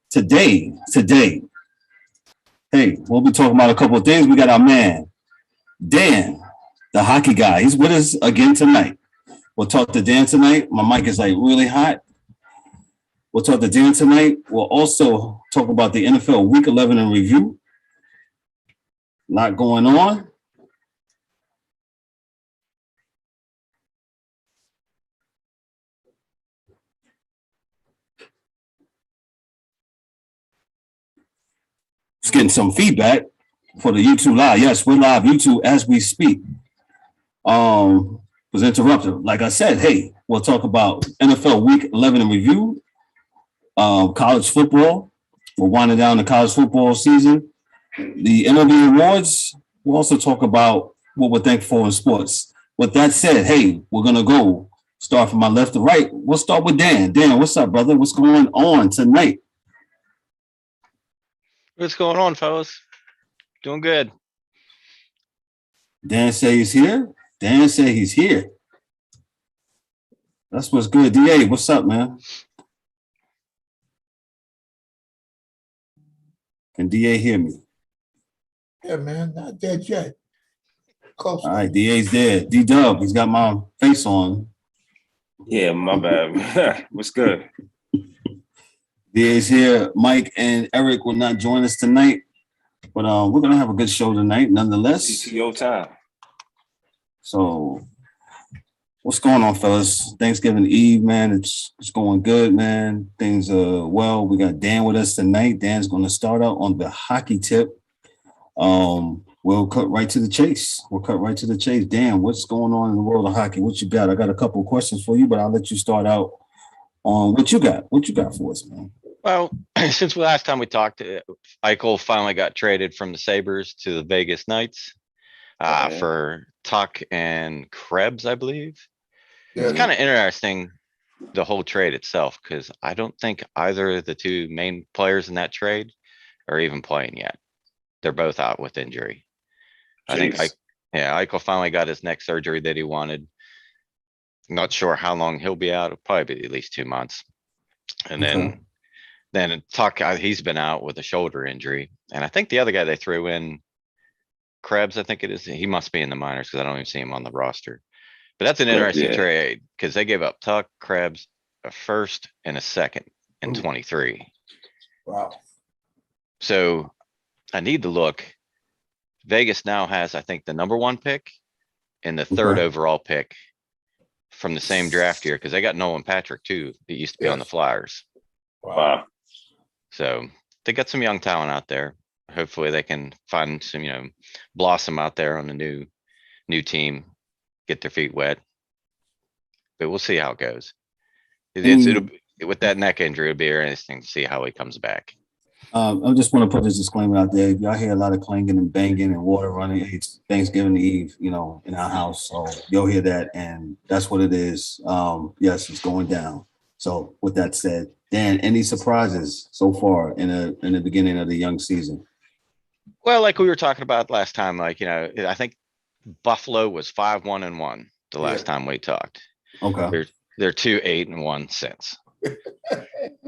Today, hey, we'll be talking about a couple of things. We got our man, Dan, the hockey guy. He's with us again tonight. We'll talk to Dan tonight. My mic is like really hot. We'll talk to Dan tonight. We'll also talk about the NFL Week 11 in review. A lot going on. Just getting some feedback for the YouTube live. Yes, we're live YouTube as we speak. Was interrupted. Like I said, hey, we'll talk about NFL Week 11 in review. College football. We're winding down the college football season. The MLB awards. We'll also talk about what we're thankful for in sports. With that said, hey, we're gonna go start from my left to right. We'll start with Dan. Dan, what's up, brother? What's going on tonight? What's going on, fellas? Doing good. Dan say he's here. Dan say he's here. That's what's good. DA, what's up, man? Can DA hear me? Yeah, man, not dead yet. Close. All right, DA's dead. D-Dub, he's got my face on. Yeah, my bad. What's good? DA's here. Mike and Eric will not join us tonight, but we're gonna have a good show tonight, nonetheless. CTO time. So, what's going on, fellas? Thanksgiving Eve, man. It's going good, man. Things are well. We got Dan with us tonight. Dan's going to start out on the hockey tip. We'll cut right to the chase. Dan, what's going on in the world of hockey? What you got? I got a couple of questions for you, but I'll let you start out on what you got. What you got for us, man? Well, since the last time we talked, Eichel finally got traded from the Sabres to the Vegas Knights for Tuck and Krebs, I believe. Yeah, It's kind of interesting, the whole trade itself, because I don't think either of the two main players in that trade are even playing yet. They're both out with injury. I think, Eichel finally got his neck surgery that he wanted. Not sure how long he'll be out. It'll probably be at least 2 months. And then Tuck, he's been out with a shoulder injury. And I think the other guy they threw in, Krebs, I think it is, he must be in the minors because I don't even see him on the roster. But that's an interesting trade because they gave up Tuck, Krebs, a first and a second in 23. wow. So I need to look. Vegas now has, I think, the number 1 pick and the third overall pick from the same draft year because they got Nolan Patrick too. That used to be on the Flyers. Wow. So they got some young talent out there. Hopefully they can find some, blossom out there on the new team, get their feet wet. But we'll see how it goes. It'll with that neck injury, it'll be interesting to see how he comes back. I just want to put this disclaimer out there. Y'all hear a lot of clanging and banging and water running. It's Thanksgiving Eve, in our house. So you'll hear that, and that's what it is. Yes, it's going down. So with that said, Dan, any surprises so far in the beginning of the young season? Well, like we were talking about last time, I think Buffalo was 5-1-1 the last time we talked. Okay. They're 2-8-1 since.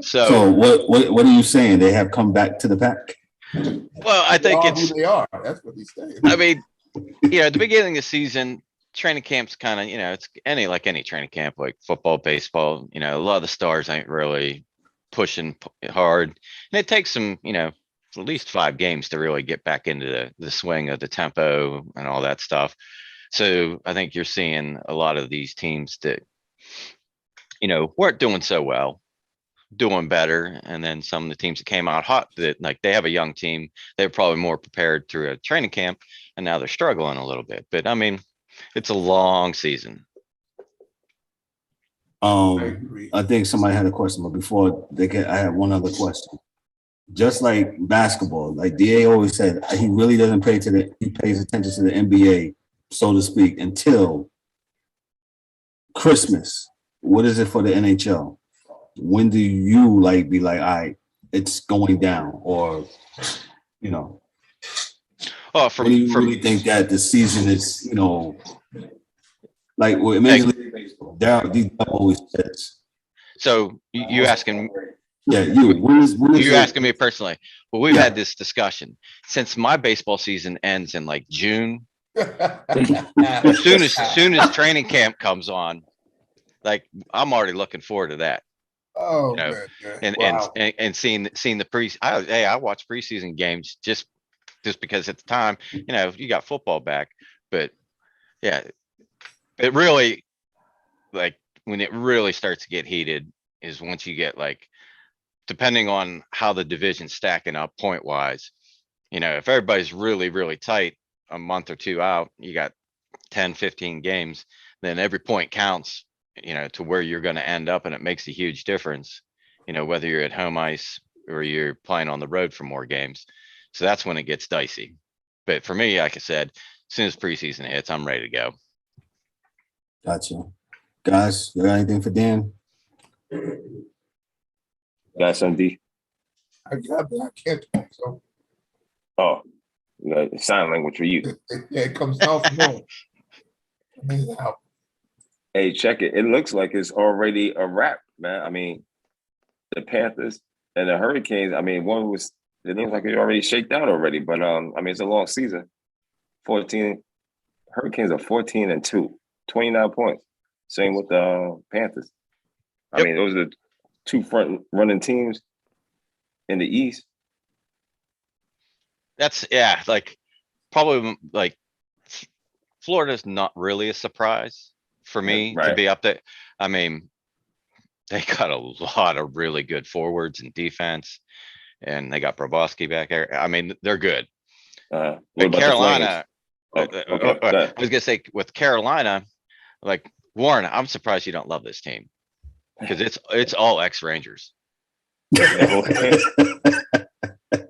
So what are you saying? They have come back to the pack? Well, I think who they are. That's what he's saying. I mean, at the beginning of the season, training camp's kind of, it's any training camp, like football, baseball. A lot of the stars ain't really pushing hard, and it takes some, at least 5 games to really get back into the swing of the tempo and all that stuff. So I think you're seeing a lot of these teams that, weren't doing so well, doing better. And then some of the teams that came out hot that they have a young team, they're probably more prepared through a training camp, and now they're struggling a little bit. But I mean, it's a long season. I think somebody had a question, but before I have one other question. Just like basketball, like DA always said, he really doesn't he pays attention to the NBA, so to speak, until Christmas. What is it for the NHL? When do you be like, all right, it's going down, or For when do you really think that the season is, Major League Baseball? There always says. So you asking Yeah, you. When is You your asking me personally? Well, we've Yeah. had this discussion since my baseball season ends in like June. Soon as training camp comes on, like I'm already looking forward to that. Oh, You know, man, man. and Wow. seeing the I watch preseason games just because at the time, you got football back, but yeah, it really like when it really starts to get heated is once you get like, depending on how the division's stacking up point wise, if everybody's really, really tight a month or two out, you got 10, 15 games, then every point counts, to where you're going to end up. And it makes a huge difference, whether you're at home ice or you're playing on the road for more games. So that's when it gets dicey. But for me, like I said, as soon as preseason hits, I'm ready to go. Gotcha. Guys, you got anything for Dan? Got some D. I can't talk, so Oh, you got sign language for you. it comes down from home. I mean, how? Hey, check it. It looks like it's already a wrap, man. I mean, the Panthers and the Hurricanes. I mean, it looks like it already shaked out already. But I mean, it's a long season. 14 Hurricanes are 14-2, 29 points. Same with the Panthers. I Yep. mean, those are the two front running teams in the East. That's like probably like Florida's not really a surprise for me to Right. be up there. I mean, they got a lot of really good forwards and defense, and they got Brobowski back there. I mean, they're good. What But about Carolina, the Flames? Oh, okay. Go I ahead. was gonna say with Carolina, like Warren, I'm surprised you don't love this team because it's all ex-Rangers.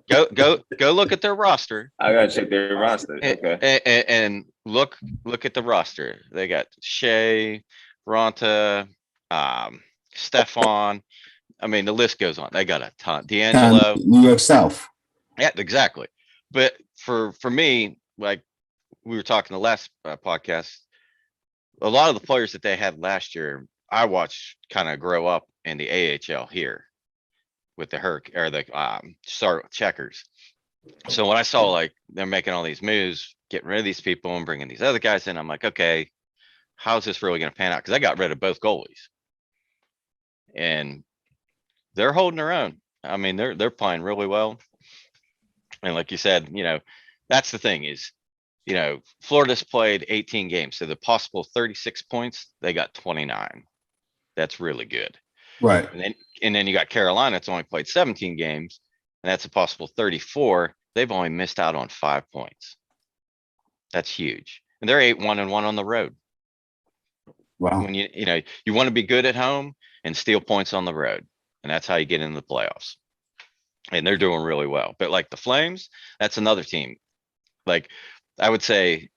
Go look at their roster. I gotta check their roster. Okay. And look at the roster. They got Shea, Ronta, Stefan. I mean, the list goes on. They got a ton. D'Angelo. New York South. Yeah, exactly. But for me, like we were talking the last podcast, a lot of the players that they had last year, I watched kind of grow up in the AHL here with the start with Checkers. So when I saw like they're making all these moves, getting rid of these people and bringing these other guys in, I'm like, okay, how's this really going to pan out? Because I got rid of both goalies, and they're holding their own. I mean, they're playing really well. And like you said, that's the thing is, Florida's played 18 games, so the possible 36 points, they got 29. That's really good. Right. And then you got Carolina, it's only played 17 games, and that's a possible 34. They've only missed out on 5 points. That's huge. And they're 8-1-1 on the road. Wow. When you want to be good at home and steal points on the road. And that's how you get into the playoffs. And they're doing really well. But like the Flames, that's another team. Like I would say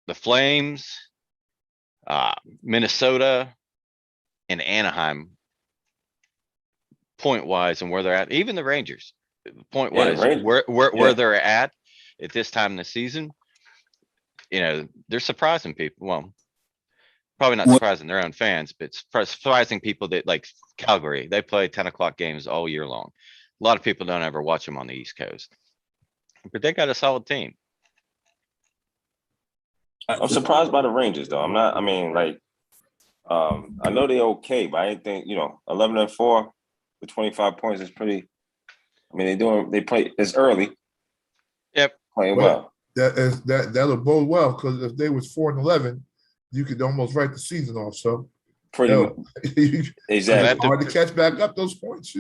the Flames, Minnesota, and Anaheim, point wise and where they're at, even the Rangers, point wise, where they're at this time in the season, they're surprising people. Well, probably not surprising their own fans, but surprising people that like Calgary. They play 10 o'clock games all year long. A lot of people don't ever watch them on the East Coast, but they got a solid team. I'm surprised by the Rangers, though. I'm not. I mean, like, I know they're okay, but I didn't think 11-4 with 25 points is pretty. I mean, they play. It's early. Yep, playing well. That'll bode well because if they was 4-11, you could almost write the season off. So pretty much. Exactly. Hard to catch back up those points.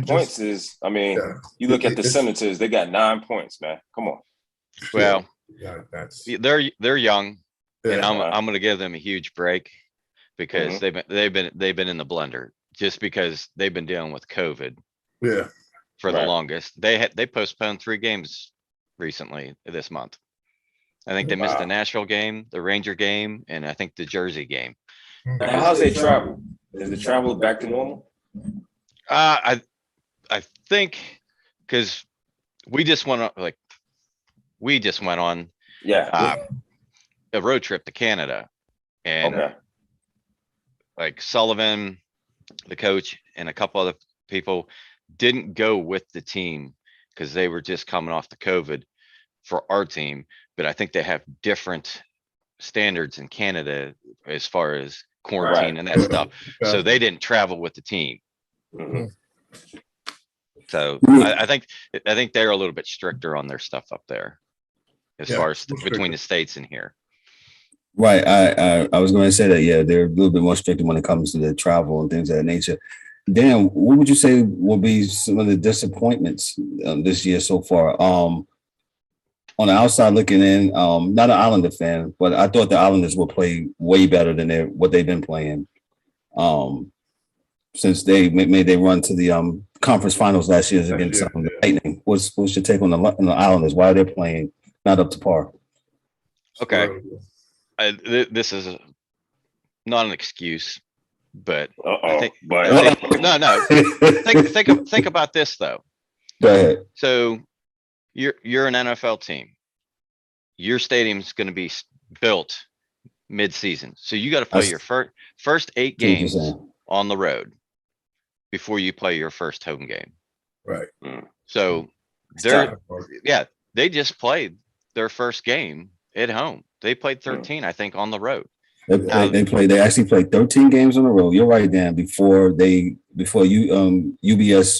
Points is. I mean, you look at the Senators; they got 9 points, man. Come on. Well, that's they're young, and Yeah. I'm going to give them a huge break because they've been in the blender just because they've been dealing with COVID yeah. for the longest. They postponed 3 games recently this month. I think they missed the Nashville game, the Ranger game, and I think the Jersey game. How's they travel? Is the travel back to normal? I think because we just went on a road trip to Canada, and like Sullivan, the coach, and a couple other people, didn't go with the team because they were just coming off the COVID for our team. But I think they have different standards in Canada as far as quarantine and that stuff. So they didn't travel with the team. Mhm. So I think they're a little bit stricter on their stuff up there as Yeah, far as more between stricter. the states and here. Right. I was going to say that. Yeah, they're a little bit more strict when it comes to the travel and things of that nature. Dan, what would you say will be some of the disappointments this year so far? On the outside looking in, not an Islander fan, but I thought the Islanders would play way better than what they've been playing. Since they made their run to the conference finals last year against the Lightning. What's your take on the Islanders? Why they're playing not up to par? Okay. This is not an excuse, but I think no. Think about this though. Go ahead. So you're an NFL team. Your stadium's going to be built mid-season, so you got to play your first 8 games on the road before you play your first home game. Right. So they just played their first game at home. They played 13, I think, on the road. They actually played 13 games on the road. You're right, Dan. Before UBS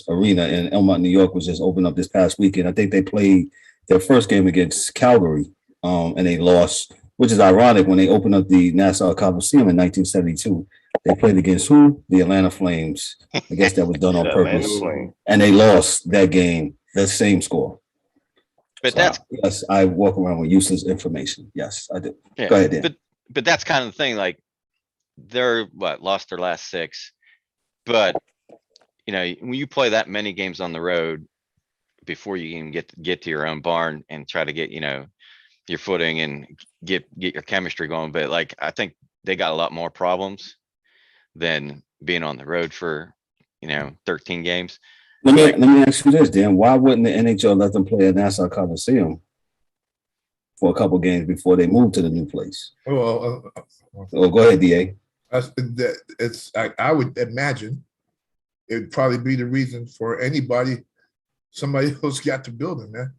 Arena in Elmont, New York was just opened up this past weekend. I think they played their first game against Calgary, and they lost, which is ironic when they opened up the Nassau Coliseum in 1972. They played against who? The Atlanta Flames. I guess that was done on purpose. And they lost that game, that same score. But yes, I walk around with useless information. Yes, I do. Yeah, go ahead, Dan. But that's kind of the thing. Like they're lost their last 6, but when you play that many games on the road before you even get to your own barn and try to get your footing and get your chemistry going. But I think they got a lot more problems than being on the road for 13 games. Let me ask you this, Dan. Why wouldn't the NHL let them play at Nassau Coliseum for a couple games before they move to the new place? Well, go ahead, DA. I would imagine it would probably be the reason for somebody else got the building, man.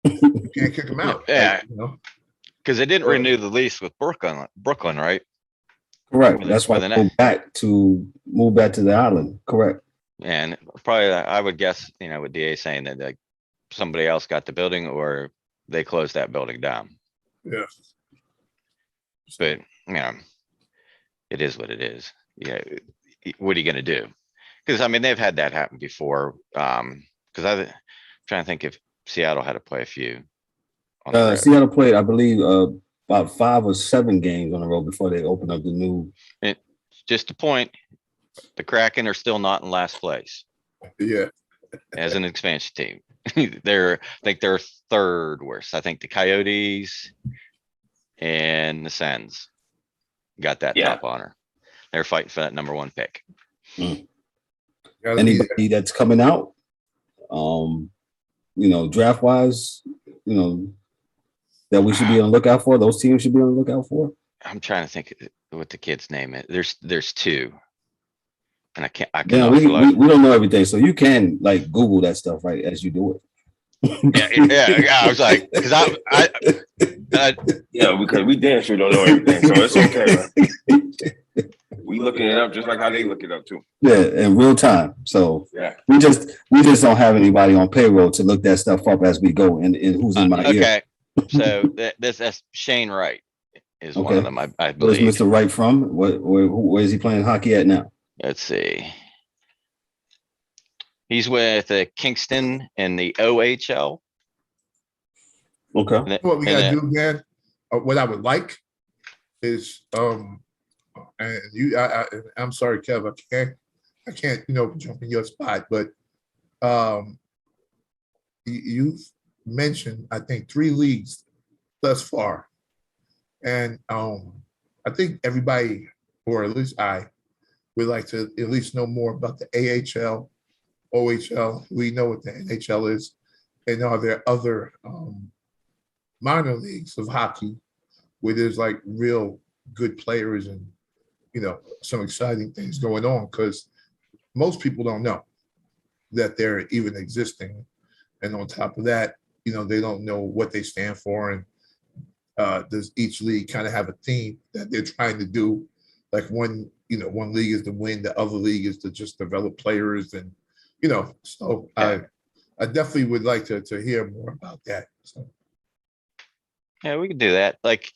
You can't kick them out. Yeah. Because they didn't renew the lease with Brooklyn, right? Correct. That's why they move back to the island. Correct. And probably, I would guess, with DA saying that somebody else got the building or they closed that building down. Yeah. But it is what it is. Yeah. What are you going to do? Because they've had that happen before. Because I'm trying to think if Seattle had to play a few. Seattle played, I believe, about 5 or 7 games on the road before they opened up the new. Just a point. The Kraken are still not in last place. Yeah. As an expansion team. I think they're 3rd worst. I think the Coyotes and the Sens got that top honor. They're fighting for that number 1 pick. Anybody that's coming out, draft wise, that we should be on the lookout for. Those teams should be on the lookout for. I'm trying to think what the kid's name is. There's 2. And I can't. We don't know everything, so you can Google that stuff right as you do it. yeah. I was like, because because we damn sure don't know everything, so it's okay. Man. We looking it up just like how they look it up too. Yeah, in real time. So we just don't have anybody on payroll to look that stuff up as we go. And who's in my ear? Okay, so that's Shane Wright is one of them. I believe. Where's Mr. Wright from? Where is he playing hockey at now? Let's see. He's with Kingston in the OHL. Okay. What we gotta do, man? What I would like is, and I'm sorry, Kev, I can't, jump in your spot, but you've mentioned, I think, 3 leagues thus far, and I think everybody, or at least I, would like to at least know more about the AHL, OHL. We know what the NHL is, and are there other minor leagues of hockey where there's real good players and some exciting things going on, because most people don't know. that they're even existing. And on top of that, they don't know what they stand for. And does each league kind of have a theme that they're trying to do? Like one league is to win, the other league is to just develop players. And, so Yeah. I definitely would like to hear more about that. So, Yeah, we can do that. Like,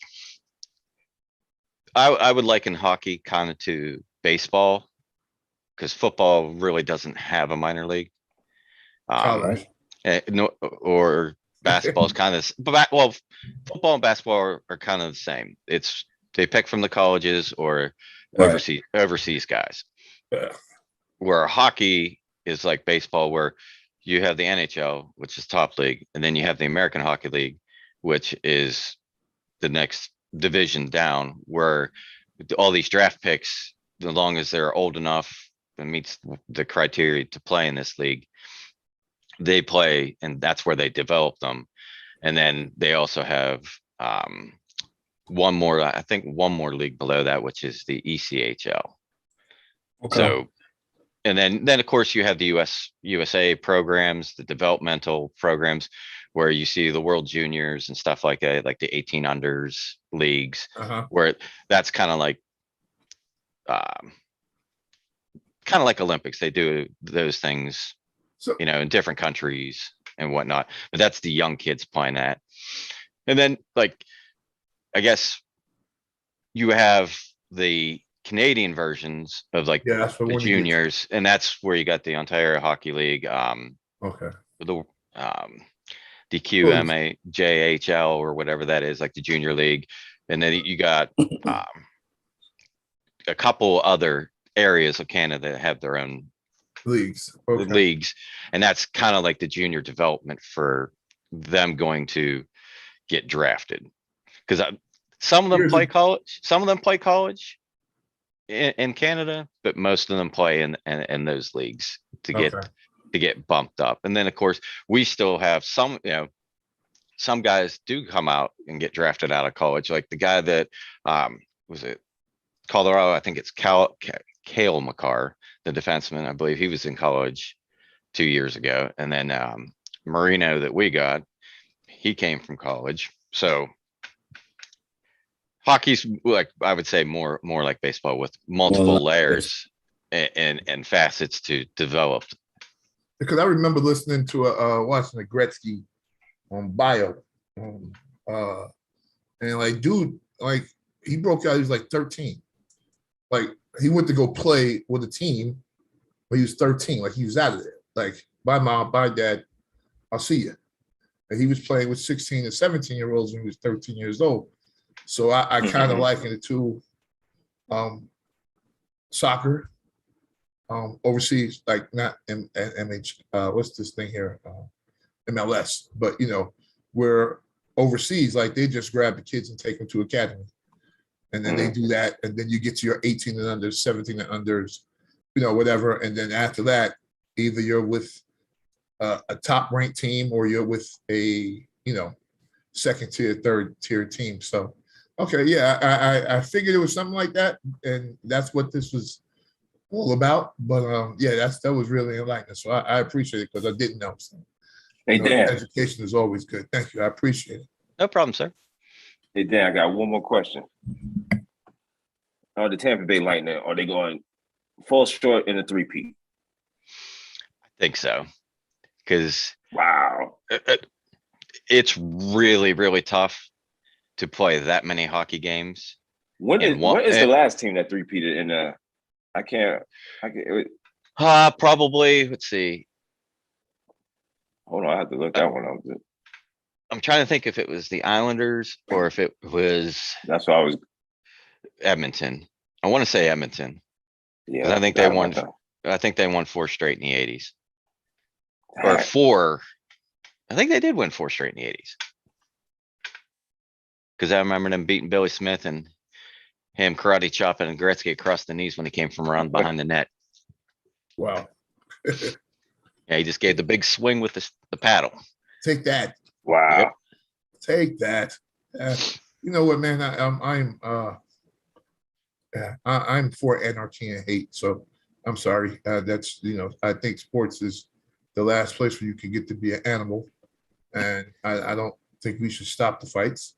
I would liken hockey kind of to baseball, because football really doesn't have a minor league. college. No, or basketball is kind of, but well, football and basketball are kind of the same. They pick from the colleges or Right. overseas guys. Yeah. Where hockey is like baseball, where you have the NHL, which is top league, and then you have the American Hockey League, which is the next division down, where all these draft picks, as long as they're old enough and meets the criteria to play in this league, they play, and that's where they develop them. And then they also have one more league below that, which is the ECHL. Okay. So, and then of course you have the USA programs, the developmental programs, where you see the World Juniors and stuff like that, like the 18 unders leagues, where that's kind of like Olympics. They do those things, So, in different countries and whatnot. But that's the young kids playing that. And then, like, I guess you have the Canadian versions of like yeah, that's what the when you get. juniors, and that's where you got the Ontario Hockey League, Okay. the DQMA JHL or whatever that is, like the junior league. And then you got a couple other areas of Canada that have their own Leagues. Okay. leagues, and that's kind of like the junior development for them going to get drafted. Because some of them play college in Canada, but most of them play in those leagues to get bumped up. And then of course we still have some guys do come out and get drafted out of college, like the guy that was it Colorado, I think it's Cale Makar, the defenseman. I believe he was in college 2 years ago. And then Marino that we got, he came from college. So hockey's, like, I would say more like baseball, with multiple layers and facets to develop. Because I remember listening to watching the Gretzky on Bio, and like, dude, like, he broke out. He was like 13. Like, he went to go play with a team, but he was 13. Like, he was out of there. Like, bye mom, bye dad, I'll see you. And he was playing with 16 and 17-year-olds when he was 13 years old. So I kind of liken it to soccer, overseas, like not MH, what's this thing here? MLS, but where overseas, like, they just grab the kids and take them to academy. And then they do that, and then you get to your 18 and unders, 17 and unders, whatever. And then after that, either you're with a top ranked team or you're with a, second tier, third tier team. So, okay, yeah, I figured it was something like that, and that's what this was all about. But yeah, that was really enlightening. So I appreciate it, because I didn't know. So, Hey, Dan. education is always good. Thank you. I appreciate it. No problem, sir. Hey, Dan, I got one more question. The Tampa Bay Lightning, are they going fall short in a three-peat? I think so. Because wow, it's really, really tough to play that many hockey games. What is the last team that three-peated in I can't probably, let's see. Hold on, I have to look that one up. I'm trying to think if it was the Islanders or if it was. That's what I was. Edmonton. I want to say Edmonton. Yeah, I think they won. I think they won 4 straight in the 80s. Or 4. I think they did win 4 straight in the 80s. Because I remember them beating Billy Smith and him karate chopping and Gretzky across the knees when he came from around behind the net. Wow. Yeah, he just gave the big swing with the paddle. Take that. Wow. Yep. Take that. You know what, man? I'm for anarchy and hate. So I'm sorry. That's I think sports is the last place where you can get to be an animal. And I don't think we should stop the fights.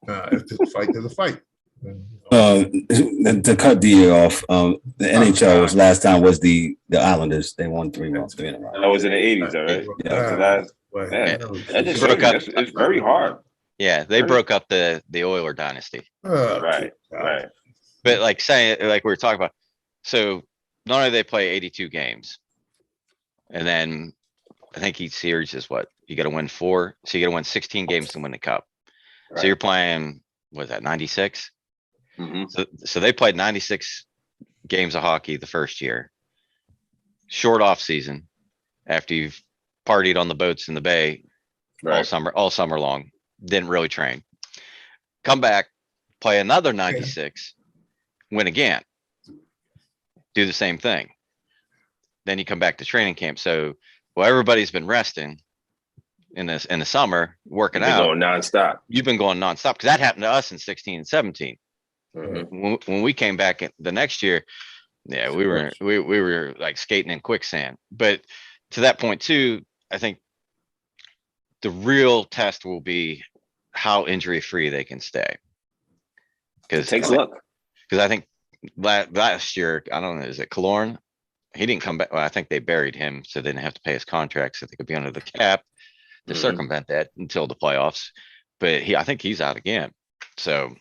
If there's a fight, there's a fight. To cut the year off, the NHL was last time was the Islanders. They won 3 months, 3 in a row. That was in the 80s, all right? Yeah. That was the last. Man, that just shows you it's very hard. Yeah, they broke up the Oiler dynasty. Right. But like saying, like we were talking about, so not only they play 82 games, and then I think each series is what? You got to win 4. So you got to win 16 games to win the cup. Right. So you're playing, was that 96? Mm-hmm. So they played 96 games of hockey the first year. Short off season after you've partied on the boats in the bay all summer long. Didn't really train. Come back, play another 96, win again. Do the same thing. Then you come back to training camp. So everybody's been resting in the summer, working out. Going nonstop. You've been going nonstop because that happened to us in 16 and 17. Mm-hmm. When we came back the next year, yeah, we were like skating in quicksand. But to that point too, I think the real test will be how injury free they can stay. Because it takes luck. Because I think last year, I don't know, is it Killorn? He didn't come back. Well, I think they buried him, so they didn't have to pay his contract, so they could be under the cap to circumvent that until the playoffs. But I think he's out again. So,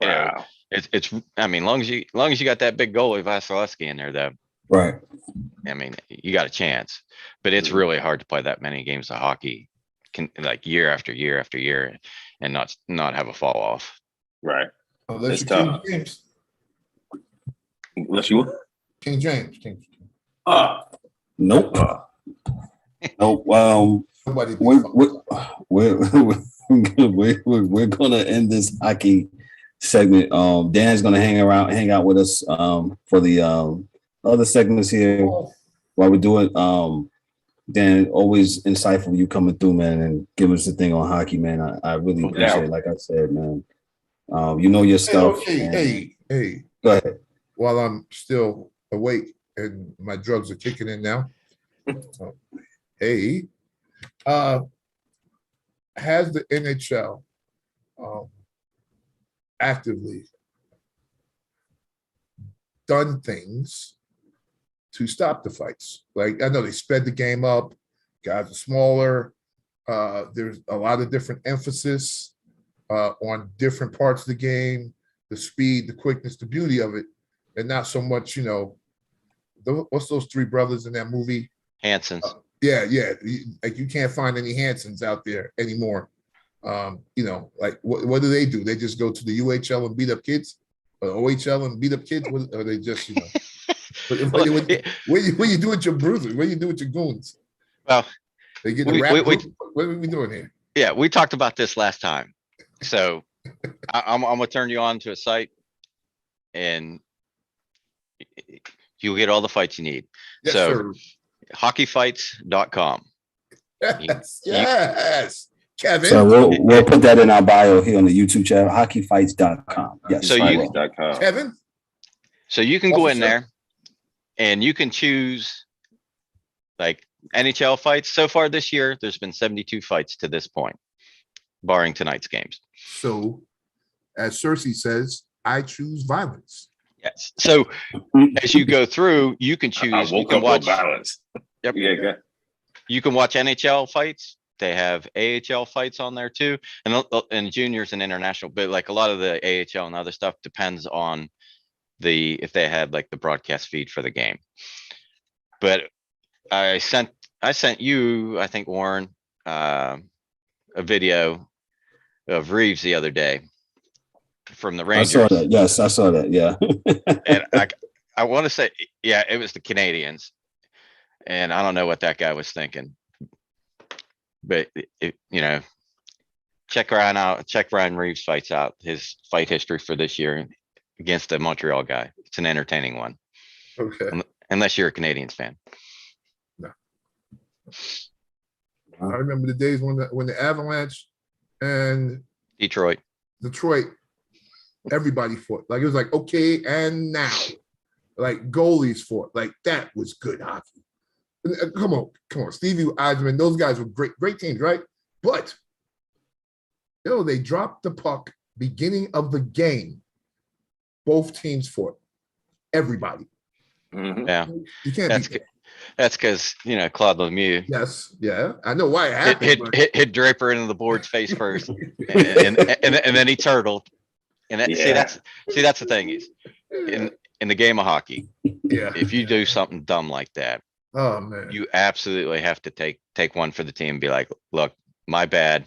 you know, it's. I mean, long as you got that big goalie Vasilevsky in there, though. Right. I mean, you got a chance, but it's really hard to play that many games of hockey, like year after year after year, and not have a fall off. Right. Unless you tough. King James. Unless you King James. Nope. Nope. We're gonna end this hockey segment. Dan's gonna hang out with us for the other segments here while we do it. Dan, always insightful you coming through, man, and giving us the thing on hockey, man. I really appreciate it. Like I said, man, you know your stuff. Hey. Go ahead. While I'm still awake and my drugs are kicking in now. Has the NHL actively done things to stop the fights? Like, I know they sped the game up, guys are smaller. There's a lot of different emphasis on different parts of the game, the speed, the quickness, the beauty of it, and not so much, what's those 3 brothers in that movie? Hansons. Yeah. Like, you can't find any Hansons out there anymore. Like what do? They just go to the UHL and beat up kids, or OHL and beat up kids, or they just, what you do with your bruisers? What do you do with your goons? Well, they get the rap. What are we doing here? Yeah, we talked about this last time. So I'm gonna turn you on to a site, and you'll get all the fights you need. Yes, so sir. hockeyfights.com. Yes. Kevin. So we'll put that in our bio here on the YouTube channel, hockeyfights.com. Yes. So Kevin. So you can go in there and you can choose like NHL fights. So far this year, there's been 72 fights to this point, barring tonight's games. So, as Cersei says, I choose violence. Yes. So as you go through, you can choose. You can watch violence. Yep. Yeah. You can watch NHL fights. They have AHL fights on there too, and juniors and international. But like a lot of the AHL and other stuff depends on if they had like the broadcast feed for the game. But I sent you, I think, Warren, a video of Reeves the other day from the Rangers. I saw that. Yes, I saw that. Yeah. And I want to say, yeah, it was the Canadians, and I don't know what that guy was thinking. But check Ryan Reeves fights out, his fight history for this year against the Montreal guy. It's an entertaining one. Okay. Unless you're a Canadians fan. No. I remember the days when the Avalanche and Detroit, everybody fought. Like, it was like, okay, and now, like, goalies fought. Like, that was good hockey. Come on. Stevie Eisman, those guys were great teams, right? But they dropped the puck beginning of the game. Both teams fought. Everybody. Mhm. Yeah, You can't beat that. that's because Claude Lemieux Yes, yeah. I know why it happened. hit Draper into the board's face first, and then he turtled. And that's the thing is in the game of hockey, if you do something dumb like that, oh man, you absolutely have to take one for the team and be like, look, my bad.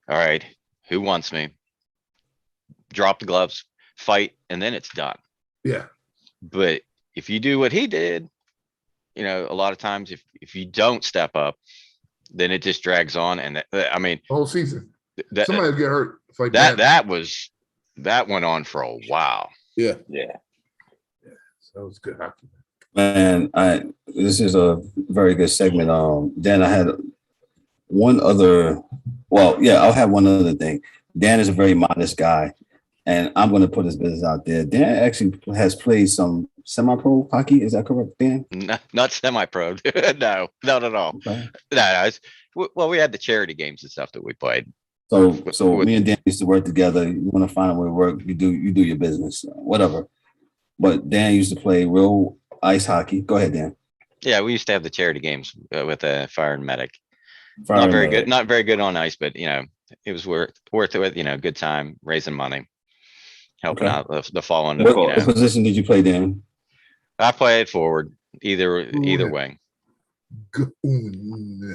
All right, who wants me? Drop the gloves, fight, and then it's done. Yeah. But if you do what he did, a lot of times if you don't step up, then it just drags on. And I mean, the whole season, that somebody get hurt. It's like that went on for a while. Yeah. So it was good hockey. Man, this is a very good segment. Dan, I had one other. Well, yeah, I'll have one other thing. Dan is a very modest guy, and I'm going to put his business out there. Dan actually has played some semi-pro hockey. Is that correct, Dan? Not semi-pro. No, not at all. Okay. No. Well, we had the charity games and stuff that we played. So me and Dan used to work together. You want to find a way to work, you do your business, whatever. But Dan used to play real ice hockey. Go ahead, Dan. Yeah, we used to have the charity games with a fire and medic. Fire Not very medic. good. Not very good on ice, but it was worth it with good time, raising money, helping out the fallen. What position did you play, Dan? I played forward, either wing.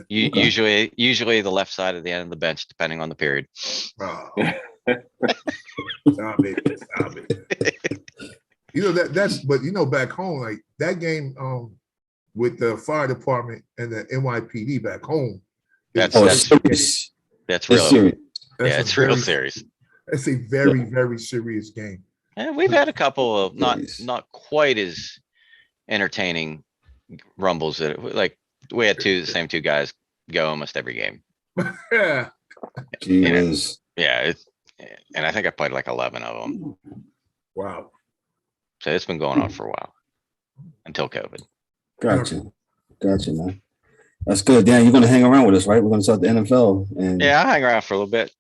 Usually the left side of the end of the bench, depending on the period. Oh. Stop it. But back home, like that game with the fire department and the NYPD back home. That's serious. That's real. Serious. It's real serious. It's a very, very serious game. And we've had a couple of not quite as entertaining rumbles that we had the same two guys go almost every game. Yeah. Yeah. And I think I played like 11 of them. Wow. So it's been going on for a while until COVID. Gotcha, man. That's good. Dan, you're going to hang around with us, right? We're going to start the NFL. And yeah, I'll hang around for a little bit.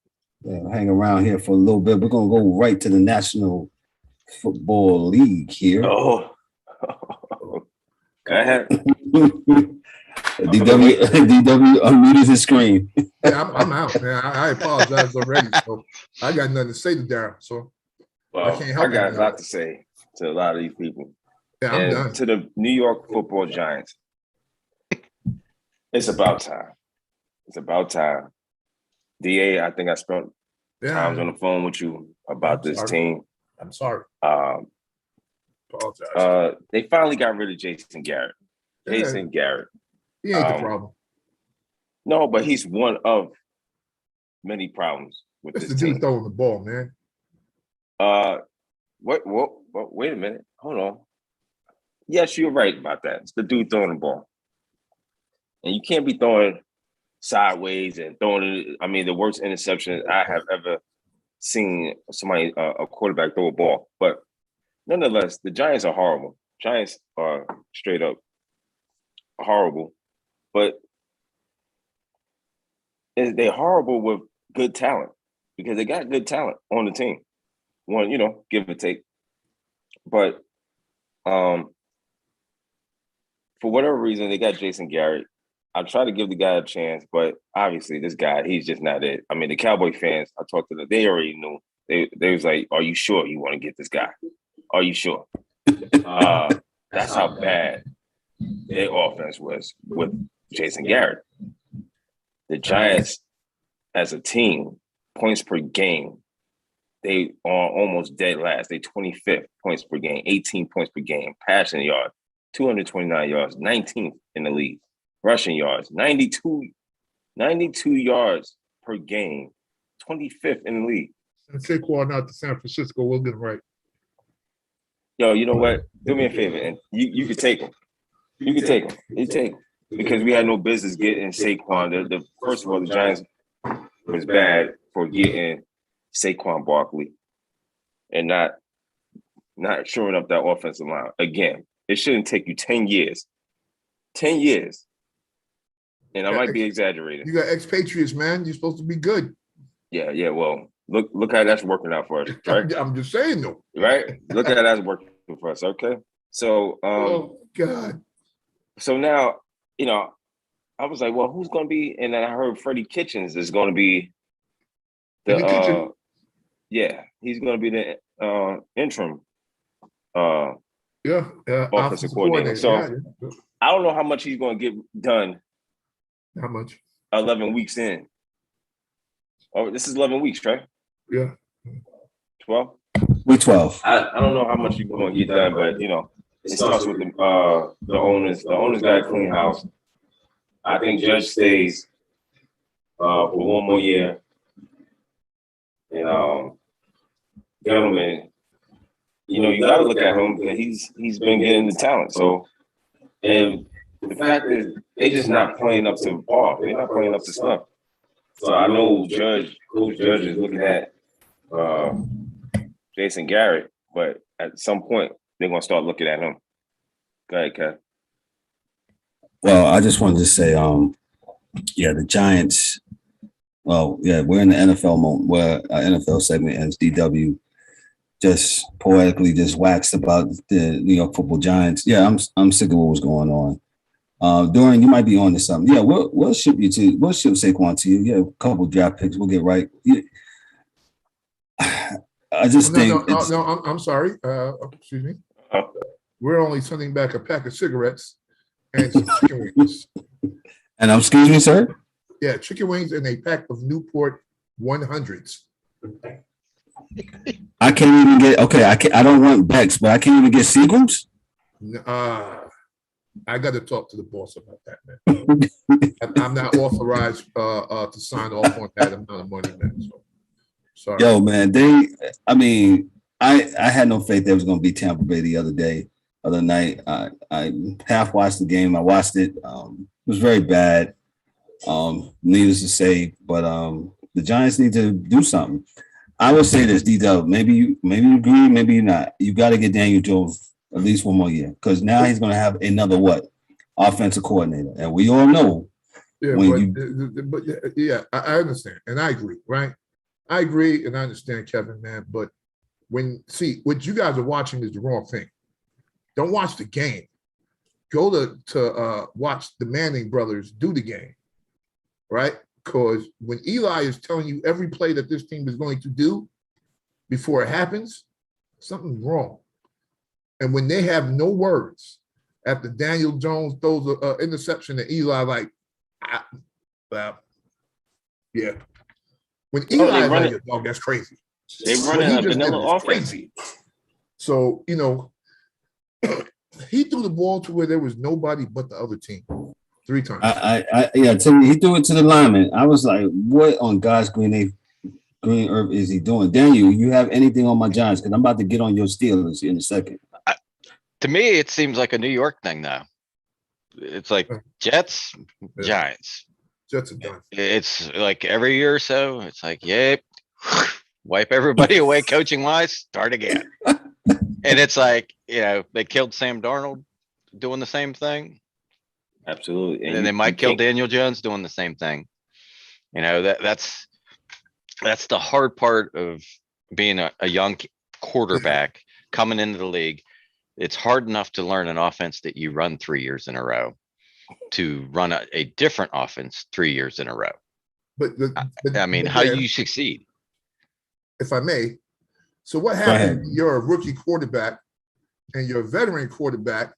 Yeah, hang around here for a little bit. We're going to go right to the National Football League here. Oh. Go ahead. DW unmuted his screen. Yeah, I'm out, man. I apologize already. So I got nothing to say to Darryl. So I can't help. I got a lot to say to a lot of these people. Yeah, I'm done. To the New York Football Giants, it's about time. It's about time. DA, I think I spent times on the phone with you about this team. I'm sorry. Apologize. They finally got rid of Jason Garrett. Jason Garrett. He ain't the problem. No, but he's one of many problems with this team. Dude throwing the ball, man. Wait a minute. Hold on. Yes, you're right about that. It's the dude throwing the ball. And you can't be throwing sideways and throwing it. I mean, the worst interception I have ever seen somebody, a quarterback, throw a ball. But nonetheless, the Giants are horrible. Giants are straight up horrible. But they're horrible with good talent because they got good talent on the team. One, give or take. But for whatever reason, they got Jason Garrett. I try to give the guy a chance, but obviously this guy, he's just not it. I mean, the Cowboy fans, I talked to them, they already knew. They was like, are you sure you want to get this guy? Are you sure? That's how bad their offense was with Jason Garrett. The Giants, as a team, points per game, they are almost dead last. They 25th points per game, 18 points per game. Passing yards, 229 yards, 19th in the league. Rushing yards, 92 yards per game, 25th in the league. And Saquon out to San Francisco, we'll get him right. Yo, you know what? Do me a favor, and you can take him. You can take him. You take him. Because we had no business getting Saquon. First of all, the Giants was bad for getting Saquon Barkley and not shoring up that offensive line. Again, it shouldn't take you 10 years. 10 years And I might be exaggerating. You got expatriates, man. You're supposed to be good. Yeah. Well, look how that's working out for us, right? I'm just saying, though. Right? Look how that's working for us. Okay. So, Oh God. so now, I was like, well, who's going to be? And then I heard Freddie Kitchens is going to be In the kitchen. yeah, he's going to be the interim Yeah. offensive coordinator. So Yeah. I don't know how much he's going to get done How much? 11 weeks in. Oh, this is 11 weeks, right? Yeah. 12? We 12. I don't know how much he's going to get done, but it starts with the owners. The owners got a clean house. I think Judge stays for one more year. And gentlemen, you got to look at him because he's been getting the talent. So, and the fact is, they just not playing up to par. They're not playing up to stuff. So I know Coach Judge is looking at Jason Garrett, but at some point they're gonna start looking at him. Go ahead, Kev. Well, I just wanted to say, the Giants. Well, yeah, we're in the NFL moment where our NFL segment as DW just poetically just waxed about the New York Football Giants. Yeah, I'm sick of what was going on. Dorian, you might be on to something. Yeah, we'll ship Saquon to you. Yeah, a couple draft picks. We'll get right. Yeah. I just think. No, I'm sorry. Excuse me. We're only sending back a pack of cigarettes and some chicken wings. And excuse me, sir? Yeah, chicken wings and a pack of Newport 100s. I can't even get, I don't want Bex, but I can't even get Seagrams? I got to talk to the boss about that, man. I'm not authorized to sign off on that amount of money, man. So, sorry. Yo, man, I had no faith there was going to be Tampa Bay the other night. I half watched the game. I watched it. It was very bad. Needless to say, but the Giants need to do something. I will say this, D-Dub, maybe you agree, maybe you're not. You got to get Daniel Jones at least one more year because now he's going to have another offensive coordinator, and we all know. Yeah, but I understand, and I agree, right? I agree, and I understand, Kevin, man. But what you guys are watching is the wrong thing. Don't watch the game. Go to watch the Manning brothers do the game, right? Because when Eli is telling you every play that this team is going to do before it happens, something's wrong. And when they have no words after Daniel Jones throws an interception to Eli, yeah. When Eli is like, dog, that's crazy. They running a vanilla offense. Crazy. So, he threw the ball to where there was nobody but the other team 3 times. He threw it to the lineman. I was like, what on God's green earth is he doing? Daniel, you have anything on my Giants? Because I'm about to get on your Steelers in a second. To me, it seems like a New York thing, though. It's like Jets, Giants. Jets are done. It's like every year or so, it's like, yep, wipe everybody away coaching-wise, start again. And it's like, they killed Sam Darnold doing the same thing. Absolutely. And then they might kill Daniel Jones doing the same thing. That's the hard part of being a young quarterback coming into the league. It's hard enough to learn an offense that you run 3 years in a row to run a different offense 3 years in a row. But how do you succeed? If I may, so what happens? You're a rookie quarterback and your veteran quarterback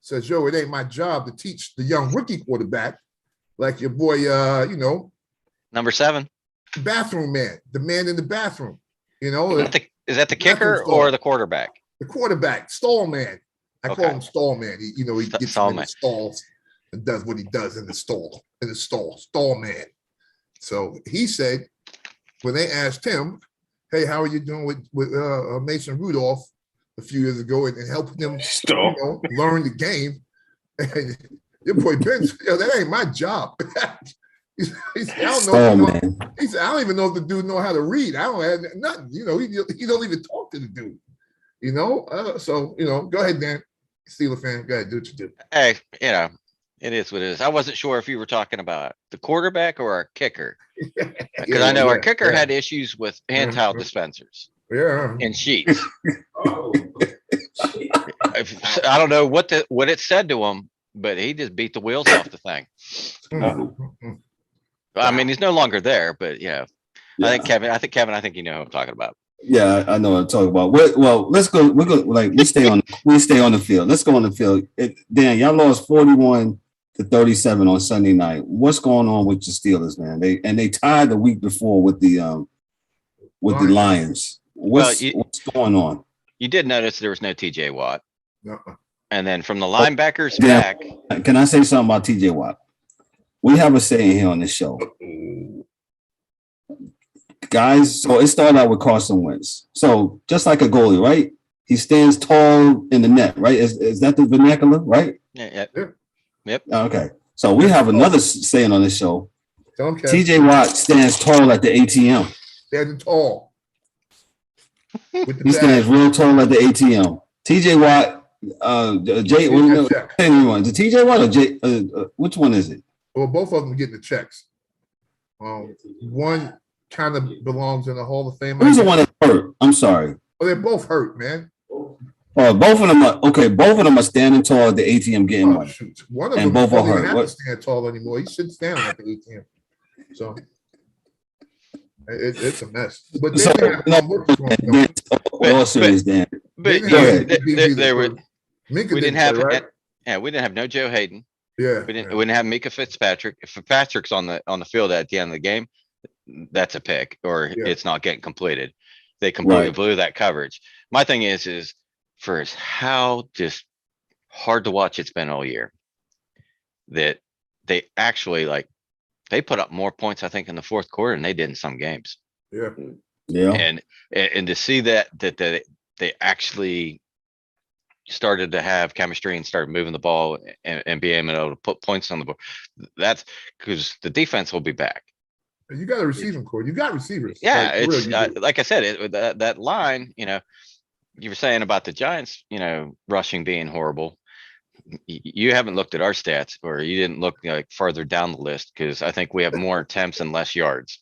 says, yo, it ain't my job to teach the young rookie quarterback like your boy, number 7. Bathroom man, the man in the bathroom, Is that the kicker or the quarterback? The quarterback, stall man. I call him stall man. He gets in the stalls and does what he does in the stall, stall man. So he said, when they asked him, hey, how are you doing with Mason Rudolph a few years ago and helping him learn the game? And your boy Ben said, that ain't my job. He said, I don't even know if the dude know how to read. I don't have nothing. He don't even talk to the dude. So go ahead, Dan. Steeler fan, go ahead, do what you do. Hey, It is what it is. I wasn't sure if you were talking about the quarterback or our kicker. Because Yeah, I know our yeah, kicker yeah. had issues with hand towel dispensers Yeah. and sheets. Oh. I don't know what it said to him, but he just beat the wheels off the thing. I mean, he's no longer there, but yeah. I think Kevin, I think you know who I'm talking about. Yeah, I know what I'm talking about. Well, let's go. We're going like we stay on the field. Let's go on the field. Dan, y'all lost 41-37 on Sunday night. What's going on with your Steelers, man? They tied the week before with the Lions. What's going on? You did notice there was no TJ Watt. Uh-uh. And then from the linebackers Dan, back. Can I say something about TJ Watt? We have a saying here on this show. Guys, so it started out with Carson Wentz. So just like a goalie, right? He stands tall in the net, right? Is that the vernacular, right? Yeah. Yep. Okay. So we have another saying on this show. Okay. TJ Watt stands tall at the ATM. Standing tall. He stands real tall at the ATM. TJ Watt, Jay, the TJ Watt or Jay? Which one is it? Well, both of them getting the checks. One kind of belongs in the Hall of Fame. Who's the one that hurt? I'm sorry. Well, they're both hurt, man. Both of them are okay. Both of them are standing tall at the ATM getting money. Shoot. One of and them both are doesn't hurt. have to stand tall anymore. He shouldn't stand at the ATM. So it's a mess. But they all serious, Dan. But we didn't have right? we didn't have no Joe Hayden. Yeah, we didn't have Mika Fitzpatrick. If Fitzpatrick's on the field at the end of the game, that's a pick, or it's not getting completed. They completely blew that coverage. My thing is for how just hard to watch it's been all year, that they actually they put up more points, I think, in the fourth quarter than they did in some games. Yeah. And to see that they actually started to have chemistry and started moving the ball and being able to put points on the board. That's because the defense will be back. You got a receiving core. You got receivers. Yeah, it's like I said, that line. You were saying about the Giants, rushing being horrible. You haven't looked at our stats, or you didn't look further down the list, because I think we have more attempts and less yards.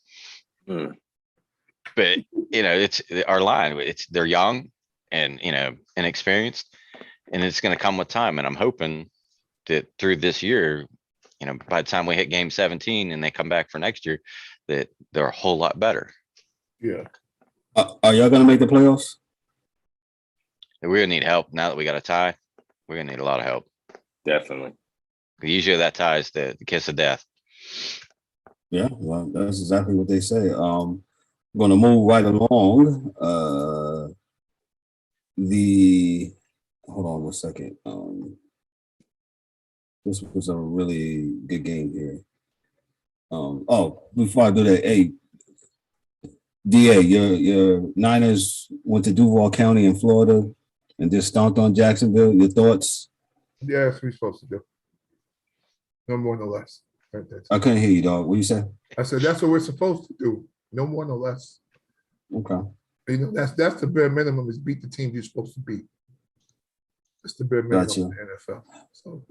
But it's our line. They're young and inexperienced, and it's going to come with time. And I'm hoping that through this year, by the time we hit game 17 and they come back for next year, that they're a whole lot better. Yeah. Are y'all going to make the playoffs? We're going to need help now that we got a tie. We're going to need a lot of help. Definitely. Usually that tie is the kiss of death. Yeah, well, that's exactly what they say. I'm going to move right along. Hold on 1 second. This was a really good game here. Before I do that, hey, DA, your Niners went to Duval County in Florida and just stomped on Jacksonville. Your thoughts? Yeah, that's what we're supposed to do. No more, no less. I couldn't hear you, dog. What you say? I said that's what we're supposed to do. No more, no less. Okay. That's the bare minimum, is beat the team you're supposed to beat. That's the bare minimum in the NFL. So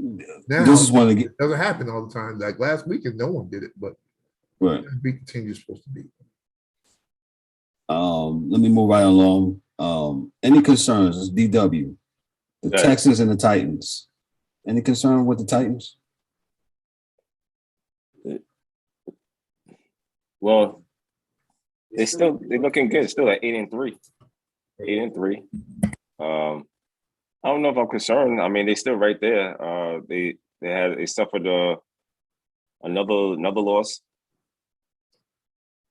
now this is one of it doesn't happen all the time. Like last weekend, no one did it, but beat the team you're supposed to beat. Let me move right along. Any concerns? It's DW. The Texans and the Titans. Any concern with the Titans? Well, they're looking good. Still at 8-3. 8-3. I don't know if I'm concerned. I mean, they're still right there. They suffered another loss.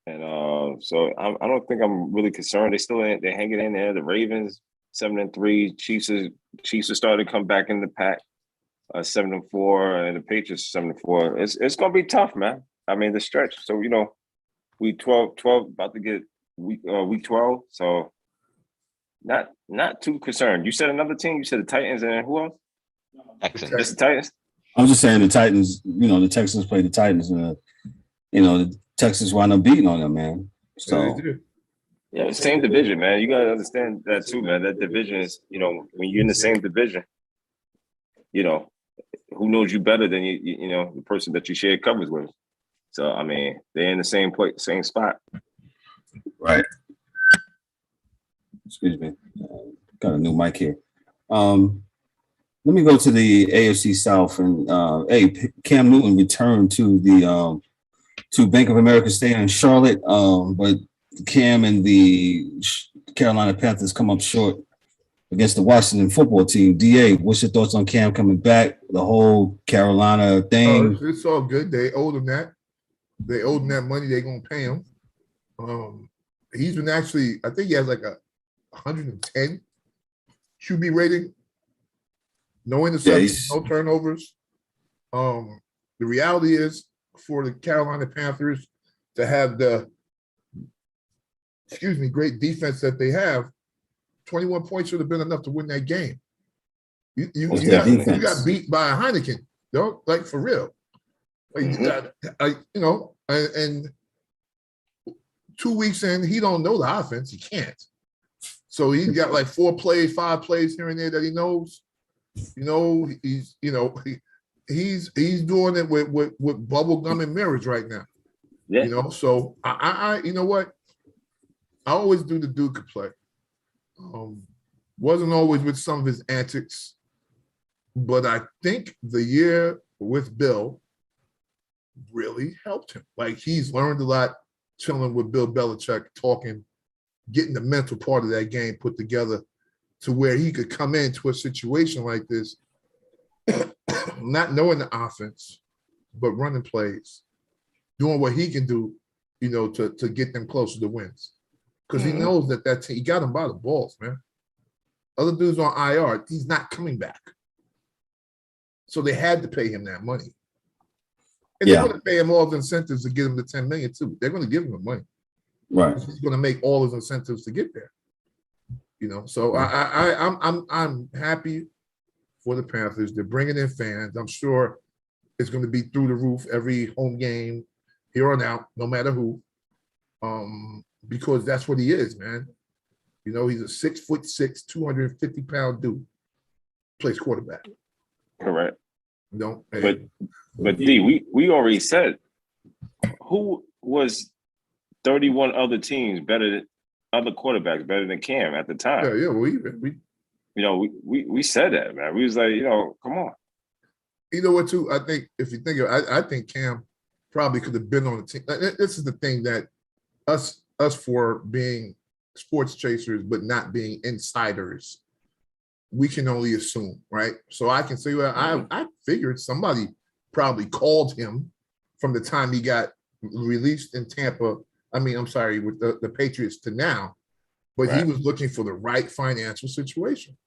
And so I don't think I'm really concerned. They're hanging in there. The Ravens 7-3. Chiefs are starting to come back in the pack. 7-4, and the Patriots 7-4. It's gonna be tough, man. I mean, the stretch. So week 12 about to get week 12. So not too concerned. You said another team. You said the Titans, and who else? Texans. Just the Titans. I'm just saying the Titans. The Texans play the Titans, and the Texans wind up beating on them, man. So yeah, same division, man. You gotta understand that too, man. That division is, when you're in the same division, who knows you better than you know, the person that you share covers with. So I mean, they're in the same place, same spot. Right. Excuse me. Got a new mic here. Let me go to the AFC South and Cam Newton returned to the to Bank of America Stadium in Charlotte, but Cam and the Carolina Panthers come up short against the Washington football team. DA, what's your thoughts on Cam coming back? The whole Carolina thing. It's all good. They owed him that. They owed him that money. They're gonna pay him. He's been actually, I think he has like a 110 QB rating. No interceptions, no turnovers. The reality is for the Carolina Panthers to have the great defense that they have, 21 points should have been enough to win that game. You got beat by a Heineken, don't like for real. Like, and 2 weeks in, he don't know the offense. He can't. So he's got like 4 plays, 5 plays here and there that he knows. He's doing it with bubble gum and mirrors right now. Yeah. So I you know what? I always do the Duke play. Wasn't always with some of his antics, but I think the year with Bill really helped him. Like he's learned a lot chilling with Bill Belichick, talking, getting the mental part of that game put together to where he could come into a situation like this, not knowing the offense, but running plays, doing what he can do, to get them closer to wins. Because he knows that team, he got him by the balls, man. Other dudes on IR, he's not coming back. So they had to pay him that money. And they're going to pay him all the incentives to get him the $10 million too. They're going to give him the money. Right. He's going to make all his incentives to get there. So I'm happy for the Panthers. They're bringing in fans. I'm sure it's going to be through the roof every home game here on out, no matter who. Because that's what he is, man. He's a 6'6", 250-pound dude. Plays quarterback. Correct. But D, we already said who was 31 other teams better than other quarterbacks better than Cam at the time. Yeah. We said that, man. We was like, come on. You know what? Too, I think if you think of it, I think Cam probably could have been on the team. This is the thing that us for being sports chasers but not being insiders, we can only assume, right? So I can say, well, I figured somebody probably called him from the time he got released in Tampa. With the Patriots to now, but He was looking for the right financial situation.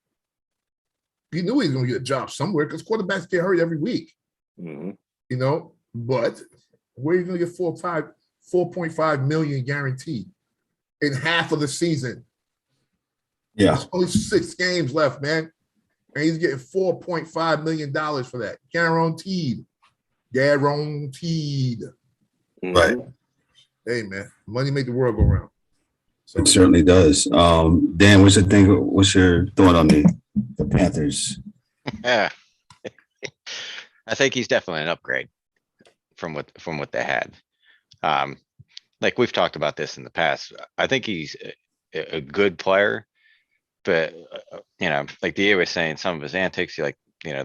He knew he was going to get a job somewhere because quarterbacks get hurt every week. But where are you going to get 4.5 million guaranteed in half of the season? Yeah. There's only 6 games left, man. And he's getting $4.5 million for that. Guaranteed. Right. Hey, man, money make the world go round. So. It certainly does. Dan, what's your thought on the Panthers? Yeah. I think he's definitely an upgrade from what they had. Like we've talked about this in the past. I think he's a good player, but like DA was saying, some of his antics, the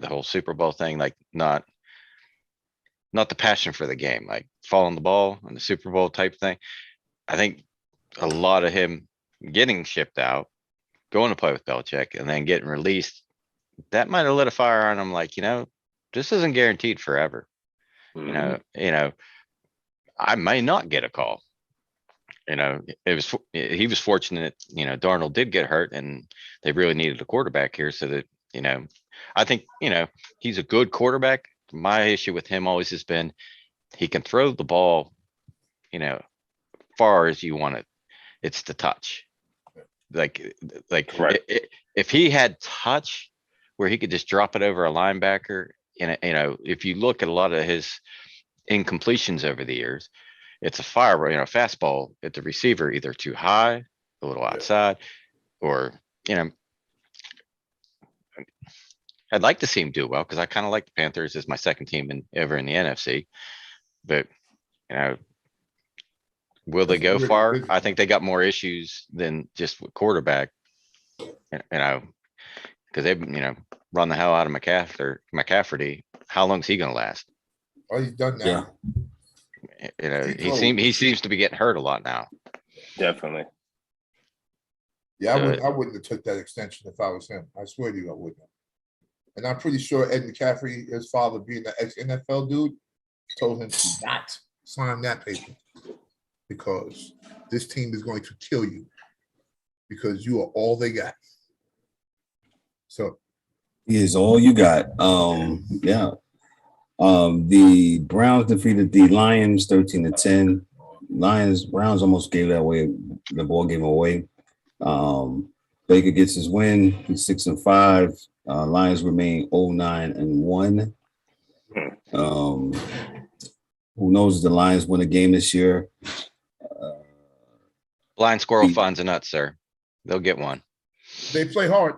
whole Super Bowl thing, like not the passion for the game, like following the ball and the Super Bowl type thing. I think a lot of him getting shipped out, going to play with Belichick, and then getting released, that might have lit a fire on him. Like, this isn't guaranteed forever. I may not get a call. He was fortunate. Darnold did get hurt, and they really needed a quarterback here. So that I think he's a good quarterback. My issue with him always has been he can throw the ball, far as you want it. It's the touch. If he had touch where he could just drop it over a linebacker, if you look at a lot of his incompletions over the years, it's a fastball at the receiver, either too high, a little outside, or, I'd like to see him do well because I kind of like the Panthers as my second team ever in the NFC. But, you know, will they go far? I think they got more issues than just with quarterback. You know, because they've, run the hell out of McCafferty. How long is he gonna last? Oh, he's done Yeah. now. You know, he seems to be getting hurt a lot now. Definitely. Yeah, I wouldn't have took that extension if I was him. I swear to you, I wouldn't have. And I'm pretty sure Ed McCaffrey, his father being an ex-NFL dude, told him to not sign that paper because this team is going to kill you because you are all they got. So He is all you got. Yeah. The Browns defeated the Lions 13-10. Browns almost gave that away. The ball game away. Baker gets his win. He's 6-5. Lions remain 0-9-1. Who knows if the Lions win a game this year? Blind squirrel finds a nut, sir. They'll get one. they play hard.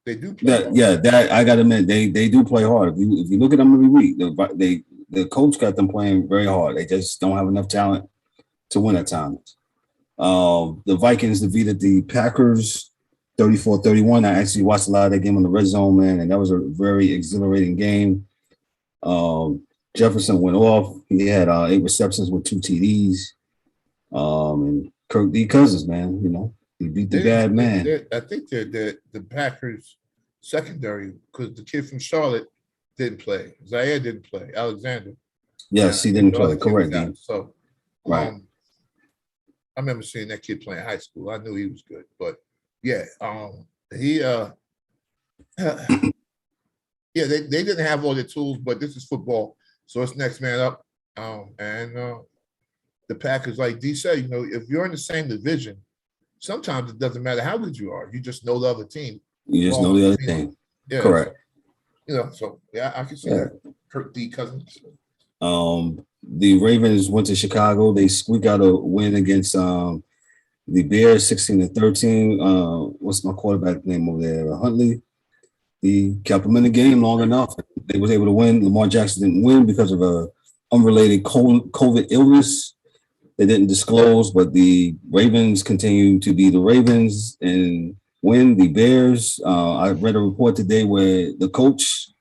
They do play hard. Yeah, that I gotta admit, they do play hard. If you look at them every week, the coach got them playing very hard. They just don't have enough talent to win at times. The Vikings defeated the Packers 34-31. I actually watched a lot of that game on the red zone, man, and that was a very exhilarating game. Jefferson went off. He had 8 receptions with 2 TDs. And Kirk D. Cousins, man, he beat the bad man. I think they're the Packers secondary because the kid from Charlotte didn't play. Zaire didn't play. Alexander. Yes, he didn't play. Correct. So, right. I remember seeing that kid playing high school. I knew he was good, but yeah, he yeah, they didn't have all the tools, but this is football, so it's next man up. And the Packers, like D said, if you're in the same division, sometimes it doesn't matter how good you are. You just know the other team. You just know the other team. Yeah, correct. So yeah, I can see that. Kirk D. Cousins. The Ravens went to Chicago. They squeaked out a win against the Bears 16-13. What's my quarterback name over there? Huntley. He kept them in the game long enough. They was able to win. Lamar Jackson didn't win because of a unrelated COVID illness. They didn't disclose, but the Ravens continue to be the Ravens and win. The Bears. I read a report today where the coach,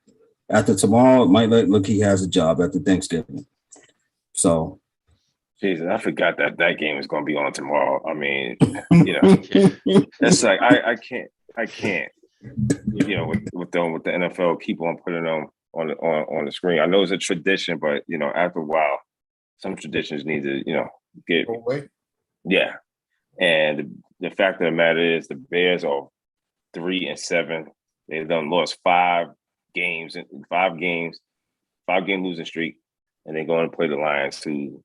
after tomorrow, might look he has a job after Thanksgiving. So, Jesus, I forgot that game is going to be on tomorrow. I mean, it's like I can't. With the NFL, keep on putting them on the screen. I know it's a tradition, but after a while, some traditions need to get away. Yeah, and the fact of the matter is, the Bears are 3-7. They've lost 5 games in 5 games, 5-game losing streak, and they're going to play the Lions, who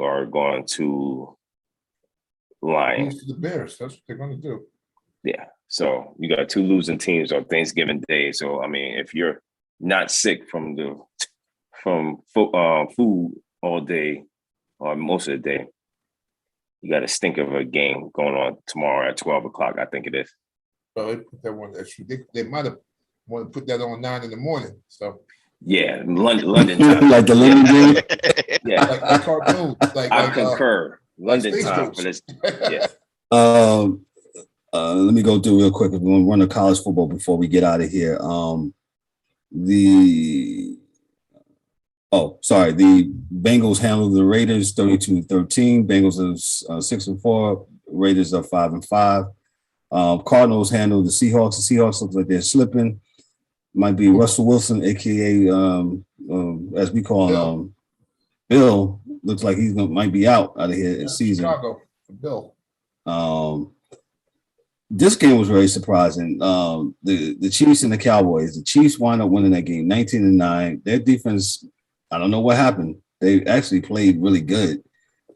are going to Lions. To the Bears. That's what they're going to do. Yeah. So you got 2 losing teams on Thanksgiving Day. So I mean, if you're not sick from food all day or most of the day, you got a stink of a game going on tomorrow at 12 o'clock. I think it is. So they put that one. They might have want to put that on 9 a.m. So yeah, London time. Like the London game. Yeah, like cartoons. I concur. London time, but it's yeah. Let me go through real quick. If we want to run the college football before we get out of here. The Bengals handled the Raiders 32-13. Bengals are 6-4. Raiders are 5-5. Cardinals handled the Seahawks. The Seahawks look like they're slipping. Might be Russell Wilson, aka as we call him, Bill. Looks like might be out of here this season. Chicago for Bill. This game was very surprising. The Chiefs and the Cowboys. The Chiefs wound up winning that game 19-9. Their defense, I don't know what happened. They actually played really good.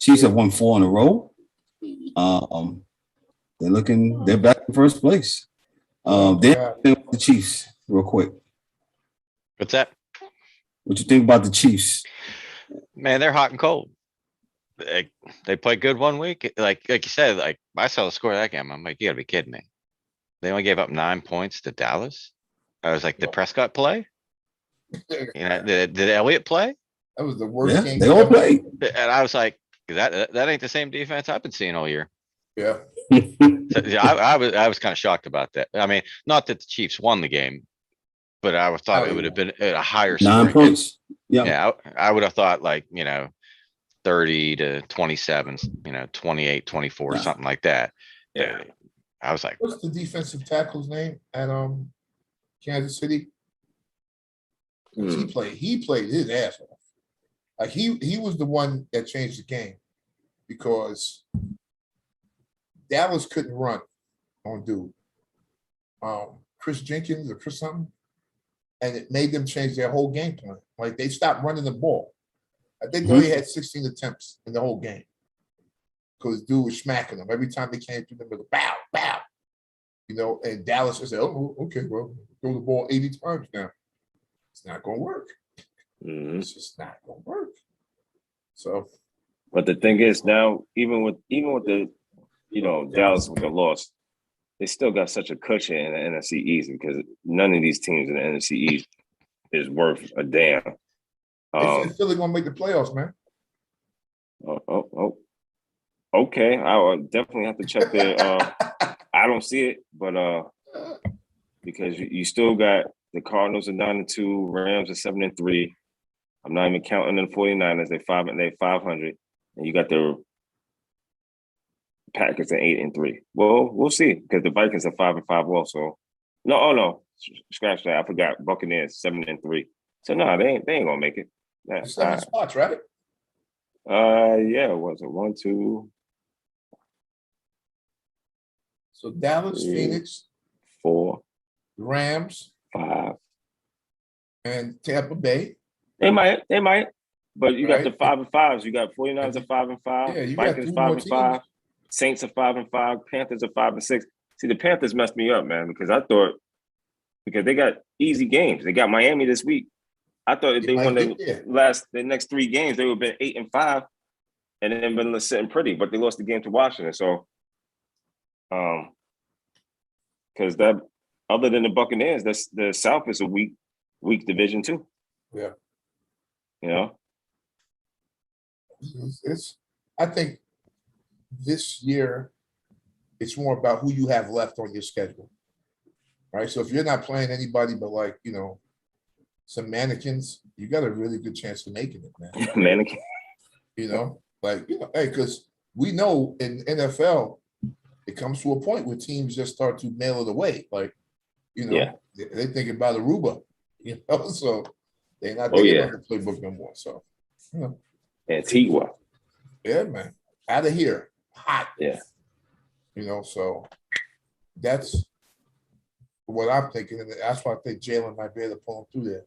Chiefs have won 4 in a row. They're back in first place. The Chiefs, real quick. What's that? What you think about the Chiefs? Man, they're hot and cold. They played good one week. Like you said, like I saw the score of that game. I'm like, you gotta be kidding me. They only gave up 9 points to Dallas. I was like, did Prescott play? That You know, did Elliott play? was the worst Yeah, game. they all ever. play. And I was like, that ain't the same defense I've been seeing all year. Yeah. So, yeah, I was kind of shocked about that. I mean, not that the Chiefs won the game, but I thought it would have been a higher 9 scoring game. points. Yeah. Yeah, I would have thought like, 30 to 27, 28, 24, Nah. something like that. Yeah. But I was like, What's the defensive tackle's name at Kansas City? Hmm. He played his ass off. Like he was the one that changed the game because Dallas couldn't run on dude. Chris Jenkins or Chris something. And it made them change their whole game plan. Like they stopped running the ball. I think they only had 16 attempts in the whole game. Because dude was smacking them every time they came through the middle. Bow, bow. And Dallas said, oh, okay, well, throw the ball 80 times now. It's not gonna work. Mhm. It's just not gonna work. So But the thing is now, even with the Dallas with the loss, they still got such a cushion in the NFC East because none of these teams in the NFC East is worth a damn. they said Philly gonna make the playoffs, man. Okay. I'll definitely have to check their. I don't see it, but because you still got the Cardinals at 9-2, Rams at 7-3. I'm not even counting the 49ers. They're 500, and you got the Packers at 8-3. Well, we'll see because the Vikings are 5-5 also. No, scratch that. I forgot. Buccaneers 7-3. So no, they ain't gonna make it. 7 spots, right? Yeah. Was it 1, 2? So Dallas, 3, Phoenix, 4, Rams, 5. and Tampa Bay. They might. But you got the Right. 5-5s. You got 49ers at 5-5. Yeah, you got Vikings 3 more 5-5. teams. Saints are 5-5. Panthers are 5-6. See, the Panthers messed me up, man, because I thought they got easy games. They got Miami this week. I thought if They they might won get there. the next 3 games, they would have been 8-5, and then been sitting pretty. But they lost the game to Washington. So, because that other than the Buccaneers, that's the South is a weak division too. Yeah. I think this year it's more about who you have left on your schedule. Right. So if you're not playing anybody but some mannequins, you got a really good chance of making it, man. Mannequin. Hey, because we know in NFL, it comes to a point where teams just start to mail it away. They think about Aruba, so they're not thinking about the playbook no more. So, Antigua. Yeah, man. Out of here. Hot. Yeah. So that's what I'm thinking. And that's why I think Jalen might be able to pull him through there.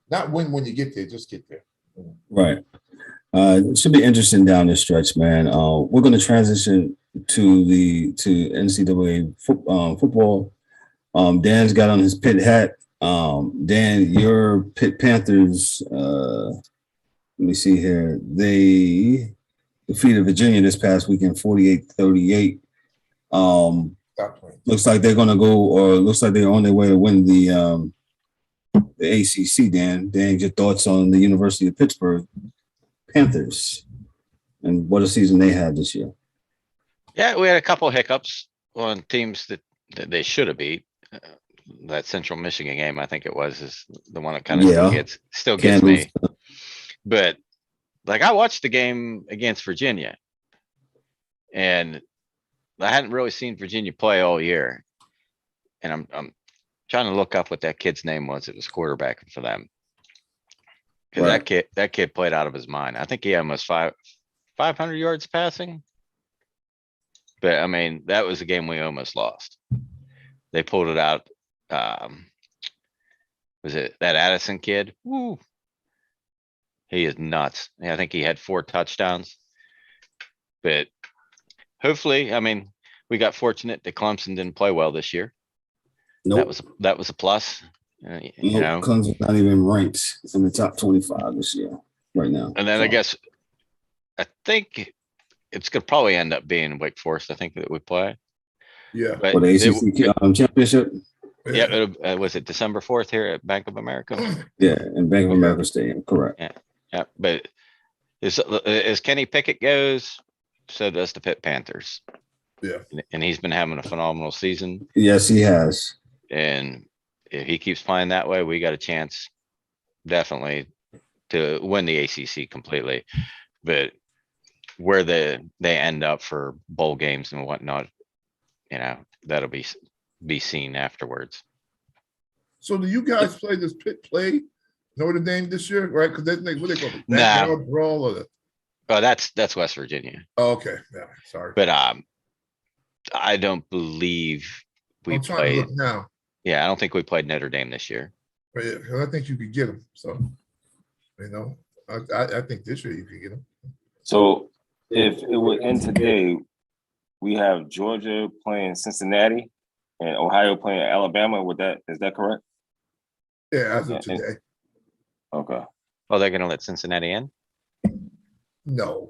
Not win when you get there, just get there. Right. It should be interesting down this stretch, man. We're going to transition to NCAA football. Dan's got on his Pitt hat. Dan, your Pitt Panthers, let me see here. They defeated Virginia this past weekend, 48-38. Looks like they're going to go, or looks like they're on their way to win the ACC, Dan. Dan, your thoughts on the University of Pittsburgh Panthers and what a season they had this year? Yeah, we had a couple hiccups on teams that they should have beat. That Central Michigan game, I think it was, is the one that kind of still gets me. But I watched the game against Virginia, and I hadn't really seen Virginia play all year. And I'm trying to look up what that kid's name was. It was quarterbacking for them. Because that kid played out of his mind. I think he had almost 500 yards passing. But I mean, that was a game we almost lost. They pulled it out. Was it that Addison kid? Woo. He is nuts. I think he had 4 touchdowns. But hopefully, I mean, we got fortunate that Clemson didn't play well this year. Nope. That was a plus. Clemson's not even ranked in the top 25 this year right now. And then I think it's gonna probably end up being Wake Forest. I think that we play. Yeah. But For the ACC championship. Yeah, was it December 4th here at Bank of America? Yeah, in Bank of America Stadium, correct. Yeah, but as Kenny Pickett goes, so does the Pitt Panthers. Yeah. And he's been having a phenomenal season. Yes, he has. And if he keeps playing that way, we got a chance definitely to win the ACC completely. But where they end up for bowl games and whatnot, that'll be seen afterwards. So do you guys play Notre Dame this year, right? Because what they call it? Nah. Backyard brawl or the... Oh, that's West Virginia. Oh, okay. Yeah, sorry. But I don't believe we I'm trying to played. look now. Yeah, I don't think we played Notre Dame this year. But yeah, 'cause I think you could get them. So, I think this year you could get them. So if it would end today, we have Georgia playing Cincinnati and Ohio playing Alabama. Is that correct? Yeah, as of today. Okay. Oh, they're gonna let Cincinnati in? No.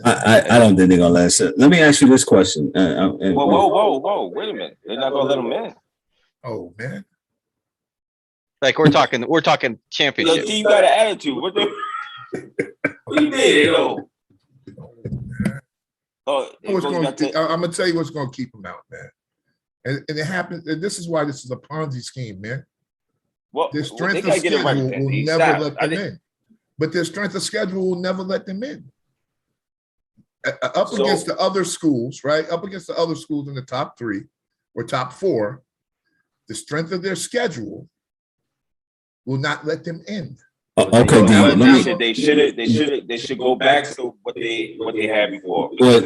I don't think they're gonna let us. Let me ask you this question. Whoa! Wait a minute. They're not gonna let them in. Oh man. Like we're talking championship. You got an attitude. What you mean, yo? I'm gonna tell you what's gonna keep them out, man. And it happens. And this is why this is a Ponzi scheme, man. Their strength of schedule will never let them in. But their strength of schedule will never let them in. Up against the other schools, right? Up against the other schools in the top 3 or top 4, the strength of their schedule will not let them in. Okay, they should go back to what they had before. Well,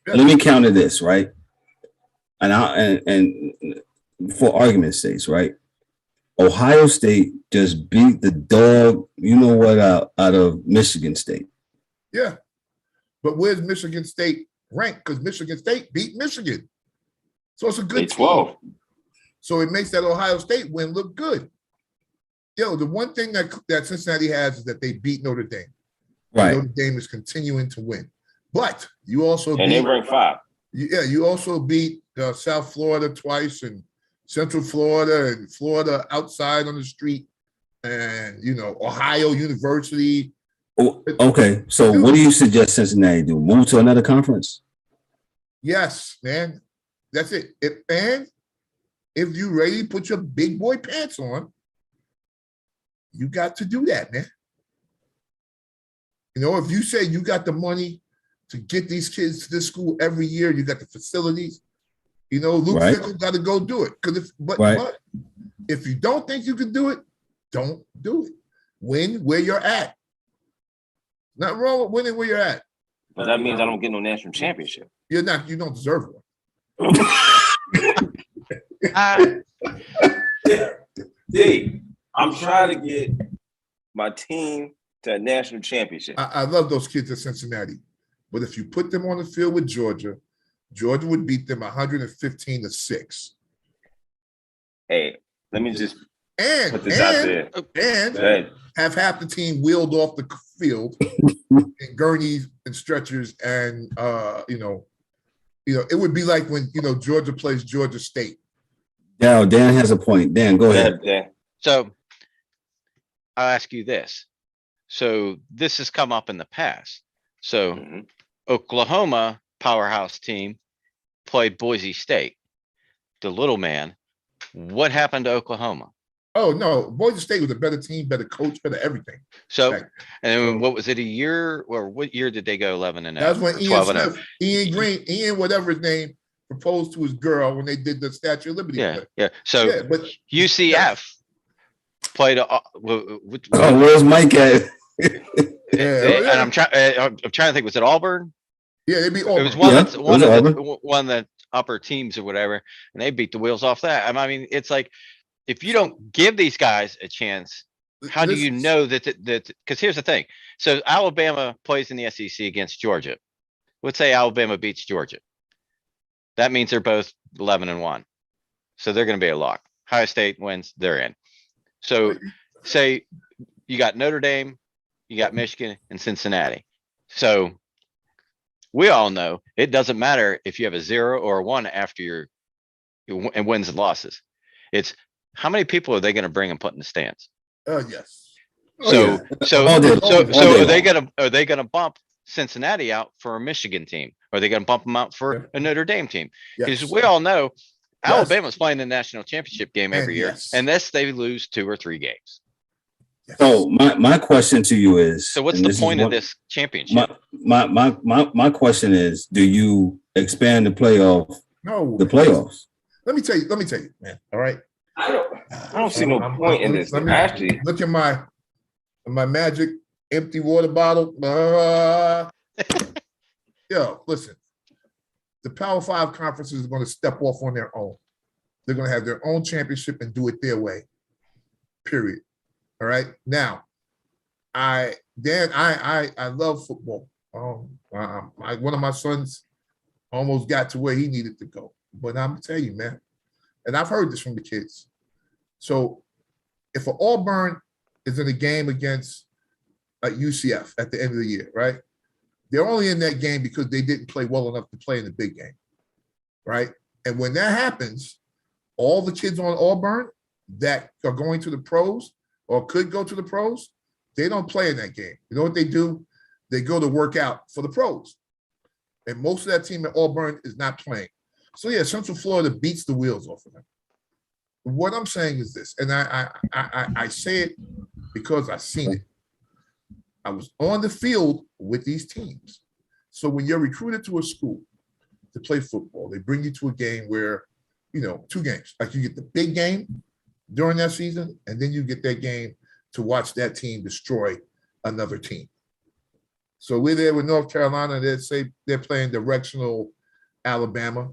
let me counter this, right? And for argument's sake, right? Ohio State just beat the dog, out of Michigan State. Yeah. But where's Michigan State ranked? Because Michigan State beat Michigan. So it's a good 12. So it makes that Ohio State win look good. The one thing that Cincinnati has is that they beat Notre Dame. Right. Notre Dame is continuing to win. But you also they rank 5. Yeah, you also beat South Florida twice and Central Florida and Florida outside on the street and, Ohio University. Okay, so what do you suggest Cincinnati do? Move to another conference? Yes, man. That's it. If you ready to put your big boy pants on, you got to do that, man. If you say you got the money to get these kids to this school every year, you got the facilities, Luke Fickell got to go do it. But if you don't think you can do it, don't do it. Win where you're at. Not wrong with winning where you're at. But that means I don't get no national championship. You don't deserve one. I'm trying to get my team to a national championship. I love those kids at Cincinnati. But if you put them on the field with Georgia would beat them 115-6. Hey, let me just put this out there. And have half the team wheeled off the field in gurneys and stretchers, and it would be like when Georgia plays Georgia State. Dan has a point. Dan, go ahead. So I'll ask you this. So this has come up in the past. So Oklahoma powerhouse team played Boise State, the little man. What happened to Oklahoma? Oh no, Boise State was a better team, better coach, better everything. So, and what was it, a year, or what year did they go 11-0? That's when Ian Green, whatever his name, proposed to his girl when they did the Statue of Liberty. Yeah. So but UCF played. Where's Mike at? And I'm trying to think. Was it Auburn? Yeah, they beat Auburn. It was one of the upper teams or whatever, and they beat the wheels off that. I mean, it's like, if you don't give these guys a chance, how do you know that? Because here's the thing. So Alabama plays in the SEC against Georgia. Let's say Alabama beats Georgia. That means they're both 11-1. So they're going to be a lock. Ohio State wins, they're in. So say you got Notre Dame, you got Michigan and Cincinnati. So we all know it doesn't matter if you have a 0 or a 1 after and wins and losses. It's how many people are they gonna bring and put in the stands? Yes. So, so, All day- so, all so day are they gonna bump Cincinnati out for a Michigan team? Are they gonna bump them out for a Notre Dame team? Because Yes. we all know Yes. Alabama's playing the national championship game every And year, yes. unless they lose 2 or 3 games. Yes. So my question to you is, So what's and the this is point of what- this championship? My question is, do you expand the No. playoffs? Let me tell you, man. All right. I don't see no point in this. Let me Actually, look at my magic empty water bottle. Yo, listen. The Power 5 conferences are going to step off on their own. They're going to have their own championship and do it their way. Period. All right. Now, I love football. One of my sons almost got to where he needed to go. But I'm gonna tell you, man, and I've heard this from the kids. So if an Auburn is in a game against UCF at the end of the year, right? They're only in that game because they didn't play well enough to play in the big game, right? And when that happens, all the kids on Auburn that are going to the pros or could go to the pros, they don't play in that game. You know what they do? They go to work out for the pros. And most of that team at Auburn is not playing. So yeah, Central Florida beats the wheels off of them. What I'm saying is this, and I say it because I've seen it. I was on the field with these teams. So when you're recruited to a school to play football, they bring you to a game where, 2 games. Like you get the big game during that season, and then you get that game to watch that team destroy another team. So we're there with North Carolina. They say they're playing directional Alabama.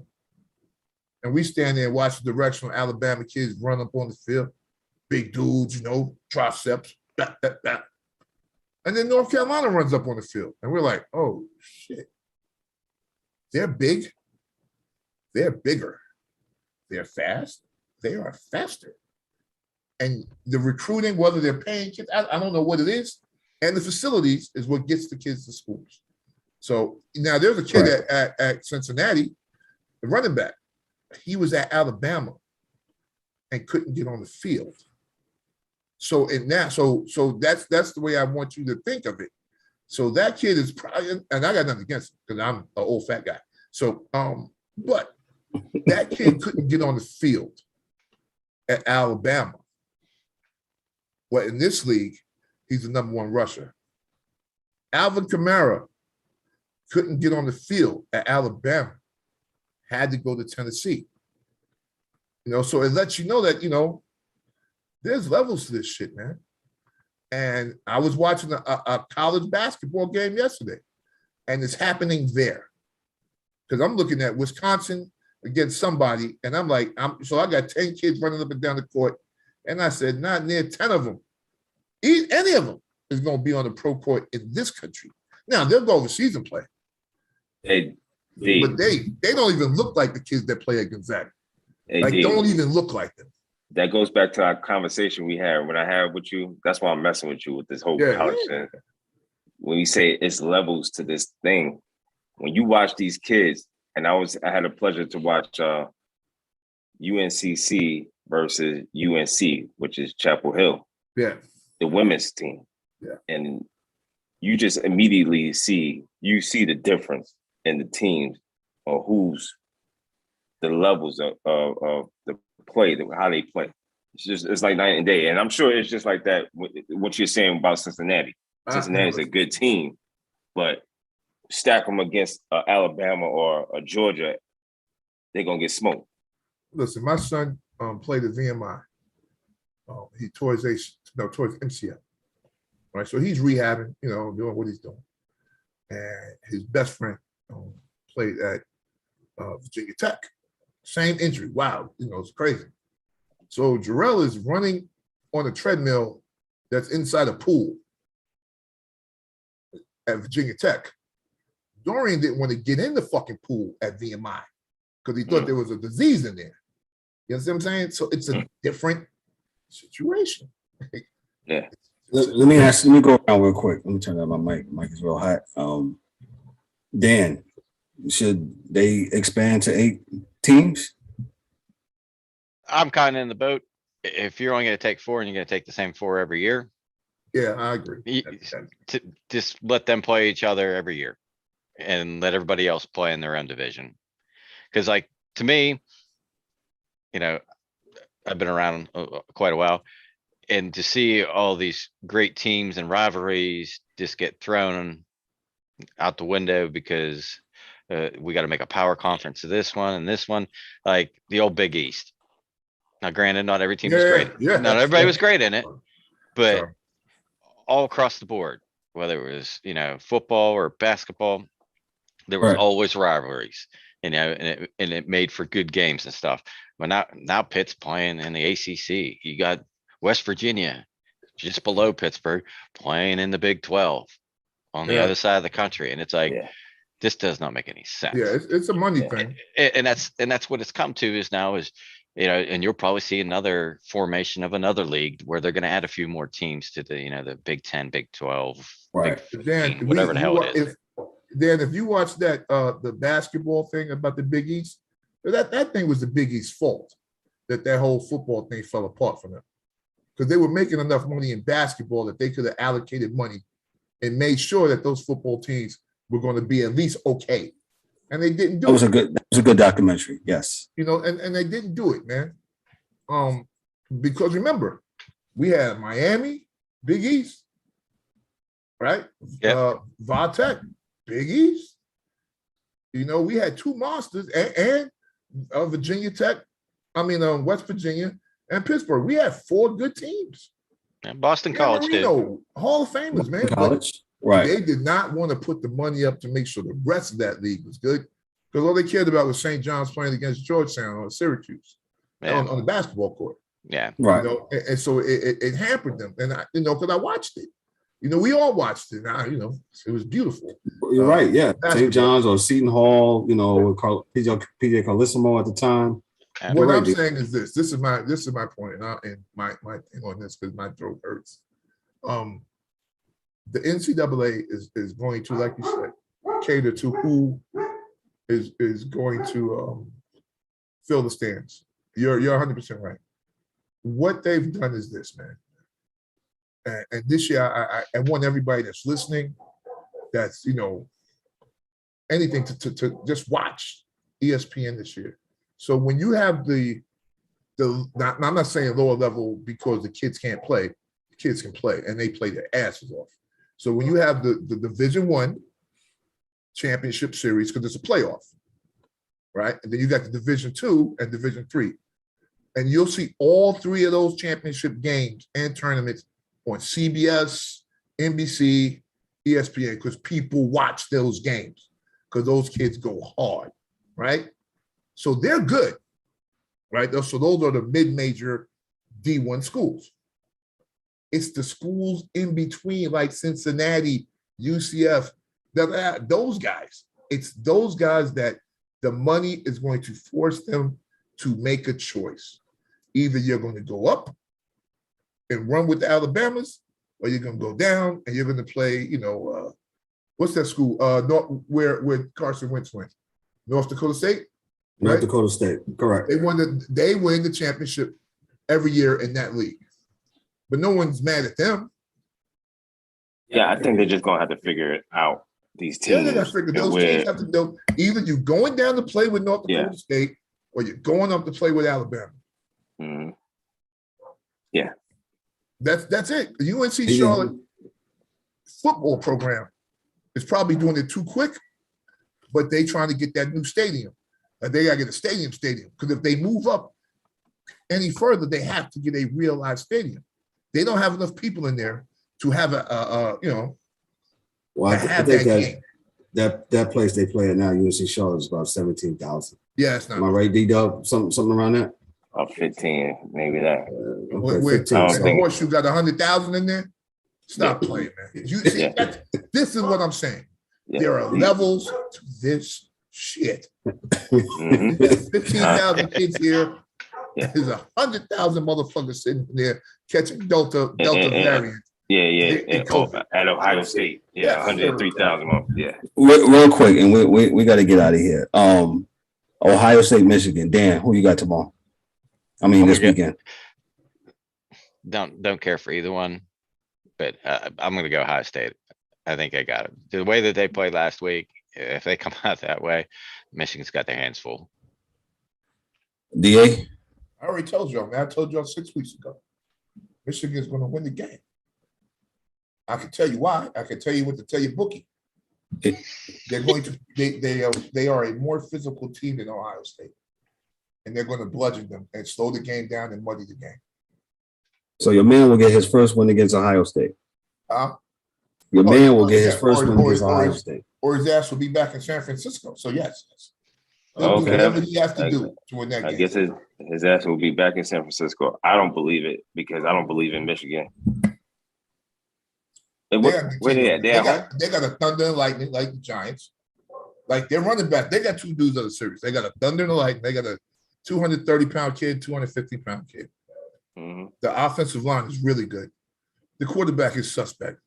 And we stand there and watch the directional Alabama kids run up on the field. Big dudes, triceps, that. And then North Carolina runs up on the field. And we're like, oh, shit. They're big. They're bigger. They're fast. They are faster. And the recruiting, whether they're paying kids, I don't know what it is. And the facilities is what gets the kids to schools. So now there's a kid at Cincinnati, the running back. He was at Alabama and couldn't get on the field. So that's the way I want you to think of it. So that kid is probably, and I got nothing against him because I'm an old fat guy. So, but that kid couldn't get on the field at Alabama. Well, in this league, he's the number 1 rusher. Alvin Kamara couldn't get on the field at Alabama, had to go to Tennessee. So it lets you know that, there's levels to this shit, man. And I was watching a college basketball game yesterday, and it's happening there. Because I'm looking at Wisconsin against somebody, and I'm like, so I got 10 kids running up and down the court, and I said, not near 10 of them, any of them is going to be on the pro court in this country. Now, they'll go overseas and play. But they don't even look like the kids that play at Gonzaga. Don't even look like them. That goes back to our conversation we had when I had with you. That's why I'm messing with you with this whole college thing. When you say it's levels to this thing, when you watch these kids, and I had a pleasure to watch UNCC versus UNC, which is Chapel Hill. Yeah. The women's team. Yeah. And you just immediately see the difference in the teams or who's the levels of the play, how they play. It's like night and day. And I'm sure it's just like that, what you're saying about Cincinnati. Cincinnati's a good team, but stack them against Alabama or Georgia, they're going to get smoked. Listen, my son played at VMI. He towards MCL. Right, so he's rehabbing, doing what he's doing. And his best friend played at Virginia Tech. Same injury. Wow, it's crazy. So Jarrell is running on a treadmill that's inside a pool at Virginia Tech. Dorian didn't want to get in the fucking pool at VMI because he thought there was a disease in there. You know what I'm saying? So it's a different situation. Yeah. Let me go around real quick. Let me turn on my mic. Mic is real hot. Dan, should they expand to 8 teams? I'm kind of in the boat. If you're only gonna take 4 and you're gonna take the same 4 every year, Yeah, I agree. you- That- just let them play each other every year. And let everybody else play in their own division. Cause like, to me, you know, I've been around quite a while. And to see all these great teams and rivalries just get thrown out the window because we gotta make a power conference of this one and this one, like the old Big East. Now granted, not every team was Yeah, great. yeah. Not everybody was great in it, but Sorry. all across the board, whether it was, football or basketball, there was Right. always rivalries, and it made for good games and stuff. But now Pitt's playing in the ACC. You got West Virginia just below Pittsburgh playing in the Big 12 on the Yeah. other side of the country. And it's like, Yeah. this does not make any sense. Yeah, it's a money thing. And that's what it's come to is now is, and you'll probably see another formation of another league where they're going to add a few more teams to the Big 10, Big 12, Right. Big Dan, 15, whatever the hell it is. If you watch that the basketball thing about the Big East, that thing was the Big East's fault that whole football thing fell apart from them. Because they were making enough money in basketball that they could have allocated money and made sure that those football teams were going to be at least okay. And they didn't do That was it. a good documentary. Yes. And they didn't do it, man. Because remember, we had Miami, Big East, right? Yep. Vatech, Big East. We had 2 monsters and Virginia Tech, West Virginia and Pittsburgh. We had 4 good teams. And Boston Yeah, College did. Marino, Hall of Famers, man. But College. Right. they did not want to put the money up to make sure the rest of that league was good. Because all they cared about was St. John's playing against Georgetown or Syracuse Yeah. on the basketball court. Yeah. Right. And so it hampered them. And because I watched it. We all watched it. Now, it was beautiful. You're right. Yeah. basketball. St. John's or Seton Hall, with PJ Carlissimo at the time. Yeah. What You're I'm right, saying is this. This is my point, and my thing on this because my throat hurts. The NCAA is going to, like you said, cater to who is going to fill the stands. You're 100% right. What they've done is this, man. And this year, I want everybody that's listening, that's anything to just watch ESPN this year. So when you have I'm not saying lower level because the kids can't play, the kids can play and they play their asses off. So when you have the Division I championship series, because it's a playoff, right? And then you got the Division II and Division III. And you'll see all 3 of those championship games and tournaments on CBS, NBC, ESPN, because people watch those games because those kids go hard, right? So they're good, right? So those are the mid-major D1 schools. It's the schools in between, like Cincinnati, UCF, those guys. It's those guys that the money is going to force them to make a choice. Either you're going to go up and run with the Alabamas, or you're going to go down and you're going to play, what's that school? Where Carson Wentz went? North Dakota State? North Right? Dakota State. Correct. They win the championship every year in that league. But no one's mad at them. Yeah, I think they're just gonna have to figure it out. These teams. Yeah, they got to figure those teams have to know either you're going down to play with North Dakota State or you're going up to play with Alabama. Mhm. Yeah. That's it. The UNC Charlotte football program is probably doing it too quick, but they trying to get that new stadium. They got to get a stadium because if they move up any further, they have to get a real live stadium. They don't have enough people in there to have Well, I have think that game. that place they play at now, UNC Charlotte, is about 17,000. Yeah, it's not. Am I right, D-Dub? Something around that? 15, maybe that. Where 15, the so- horseshoe got 100,000 in there. Stop playing, man. You see, this is what I'm saying. Yeah. There are levels to this shit. Mhm. There's 15,000 kids here. Yeah. There's 100,000 motherfuckers sitting there catching Delta variant. Yeah. They COVID. At Ohio State. Yeah, Yeah. 103,000 more. Yeah. Real quick, and we got to get out of here. Ohio State, Michigan. Dan, who you got tomorrow? I mean, this Okay. weekend. Don't care for either one, but I'm gonna go Ohio State. I think I got it. The way that they played last week, if they come out that way, Michigan's got their hands full. DA? I already told y'all, man. I told y'all 6 weeks ago. Michigan's going to win the game. I can tell you why. I can tell you what to tell your bookie. They're going to. They are a more physical team than Ohio State, and they're going to bludgeon them and slow the game down and muddy the game. So your man will get his first win against Ohio State. Your man will get his first win against Ohio State. Or his ass will be back in San Francisco. So yes. He'll do Okay. whatever he has to do to win that game. I guess his ass will be back in San Francisco. I don't believe it because I don't believe in Michigan. They got a Thunder and Lightning like the Giants. Like they're running back. They got two dudes on the series. They got a Thunder and a Lightning. They got a 230-pound kid, 250-pound kid. Mm-hmm. The offensive line is really good. The quarterback is suspect.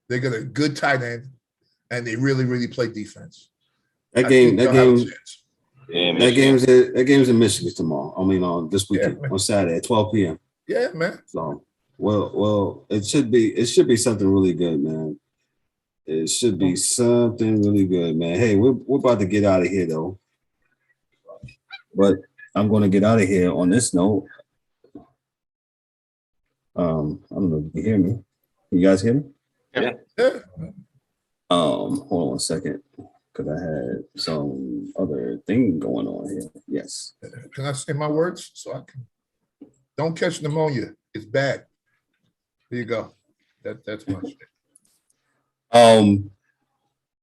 They got a good tight end, and they really, really play defense. That game's in Michigan tomorrow. I mean, on this weekend, on Saturday at 12 p.m. Yeah, man. So, well, it should be something really good, man. It should be something really good, man. Hey, we're about to get out of here though, but I'm going to get out of here on this note. I don't know if you can hear me. Can you guys hear me? Yeah. Hold on 1 second, because I had some other thing going on here. Yes. Can I say my words so I can? Don't catch pneumonia. It's bad. There you go. That's my shit.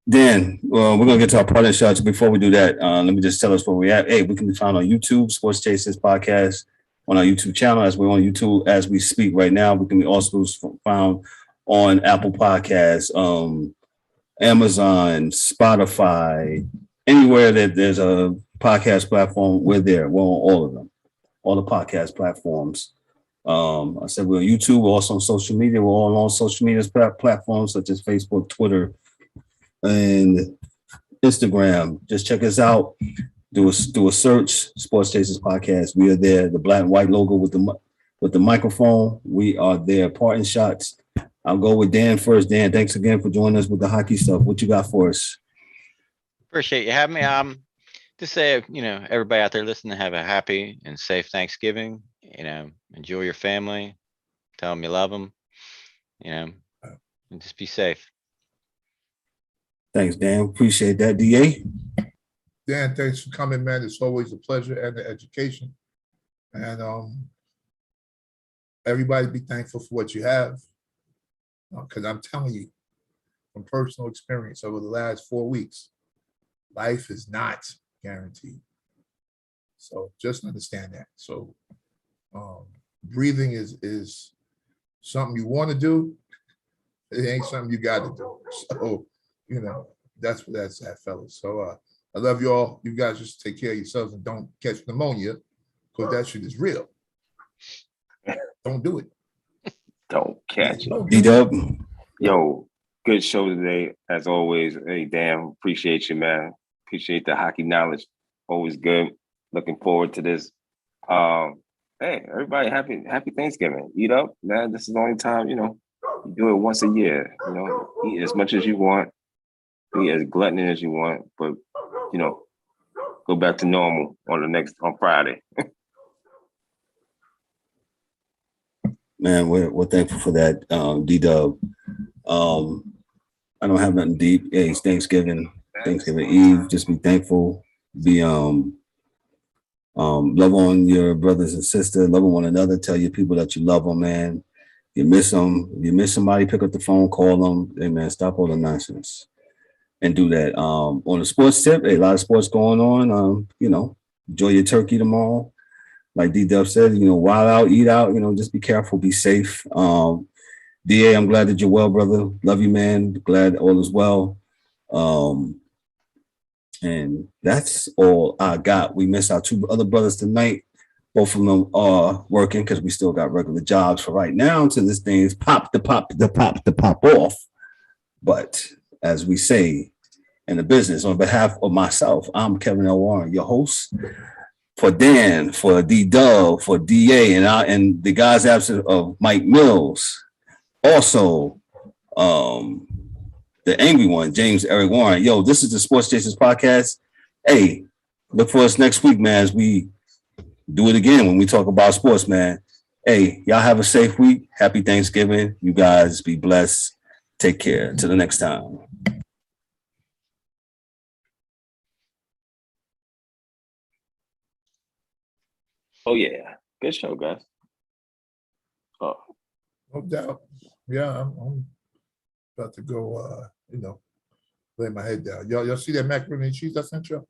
Dan, we're gonna get to our partner shots. Before we do that, let me just tell us where we're at. Hey, we can be found on YouTube, Sports Chasers Podcast, on our YouTube channel, as we're on YouTube as we speak right now. We can be also found on Apple Podcasts, Amazon, Spotify, anywhere that there's a podcast platform, we're there. We're on all of them, all the podcast platforms. I said we're on YouTube. We're also on social media. We're all on social media platforms such as Facebook, Twitter, and Instagram. Just check us out. Do a search, Sports Chasers Podcast. We are there. The black and white logo with the microphone. We are there. Parting shots. I'll go with Dan first. Dan, thanks again for joining us with the hockey stuff. What you got for us? Appreciate you having me. Just say, everybody out there listening, have a happy and safe Thanksgiving. Enjoy your family. Tell them you love them. And just be safe. Thanks, Dan. Appreciate that. DA? Dan, thanks for coming, man. It's always a pleasure and the education. And everybody be thankful for what you have. Because I'm telling you, from personal experience over the last 4 weeks, life is not guaranteed. So just understand that. So breathing is something you want to do. It ain't something you got to do. So, that's what that's at, fellas. So I love you all. You guys just take care of yourselves and don't catch pneumonia, because that shit is real. Don't do it. Don't catch it. D-Dub. Yo, good show today, as always. Hey, Dan, appreciate you, man. Appreciate the hockey knowledge. Always good. Looking forward to this. Hey, everybody, happy Thanksgiving. Eat up, man. This is the only time, you do it once a year. Eat as much as you want. Be as gluttonous as you want, but go back to normal on Friday. Man, we're thankful for that, D-Dub. I don't have nothing deep. Yeah, it's Thanksgiving Eve. Just be thankful. Be love on your brothers and sisters. Love on one another. Tell your people that you love them, man. You miss them. If you miss somebody, pick up the phone, call them. Hey, man, stop all the nonsense and do that. On the sports tip, a lot of sports going on. Enjoy your turkey tomorrow. Like D-Dub said, wild out, eat out, just be careful, be safe. DA, I'm glad that you're well, brother. Love you, man. Glad all is well. And that's all I got. We missed our two other brothers tonight. Both of them are working because we still got regular jobs for right now until this thing is pop off. But as we say in the business, on behalf of myself, I'm Kevin L. Warren, your host. for Dan, for D Dub, for DA, and the guys absent of Mike Mills. Also, the angry one, James Eric Warren. Yo, this is the Sports Stations podcast. Hey, look for us next week, man, as we do it again when we talk about sports, man. Hey, y'all have a safe week. Happy Thanksgiving. You guys be blessed. Take care. Till the next time. Oh yeah, good show, guys. Oh, No doubt. Yeah, I'm about to go, lay my head down. Y'all see that macaroni and cheese I sent you?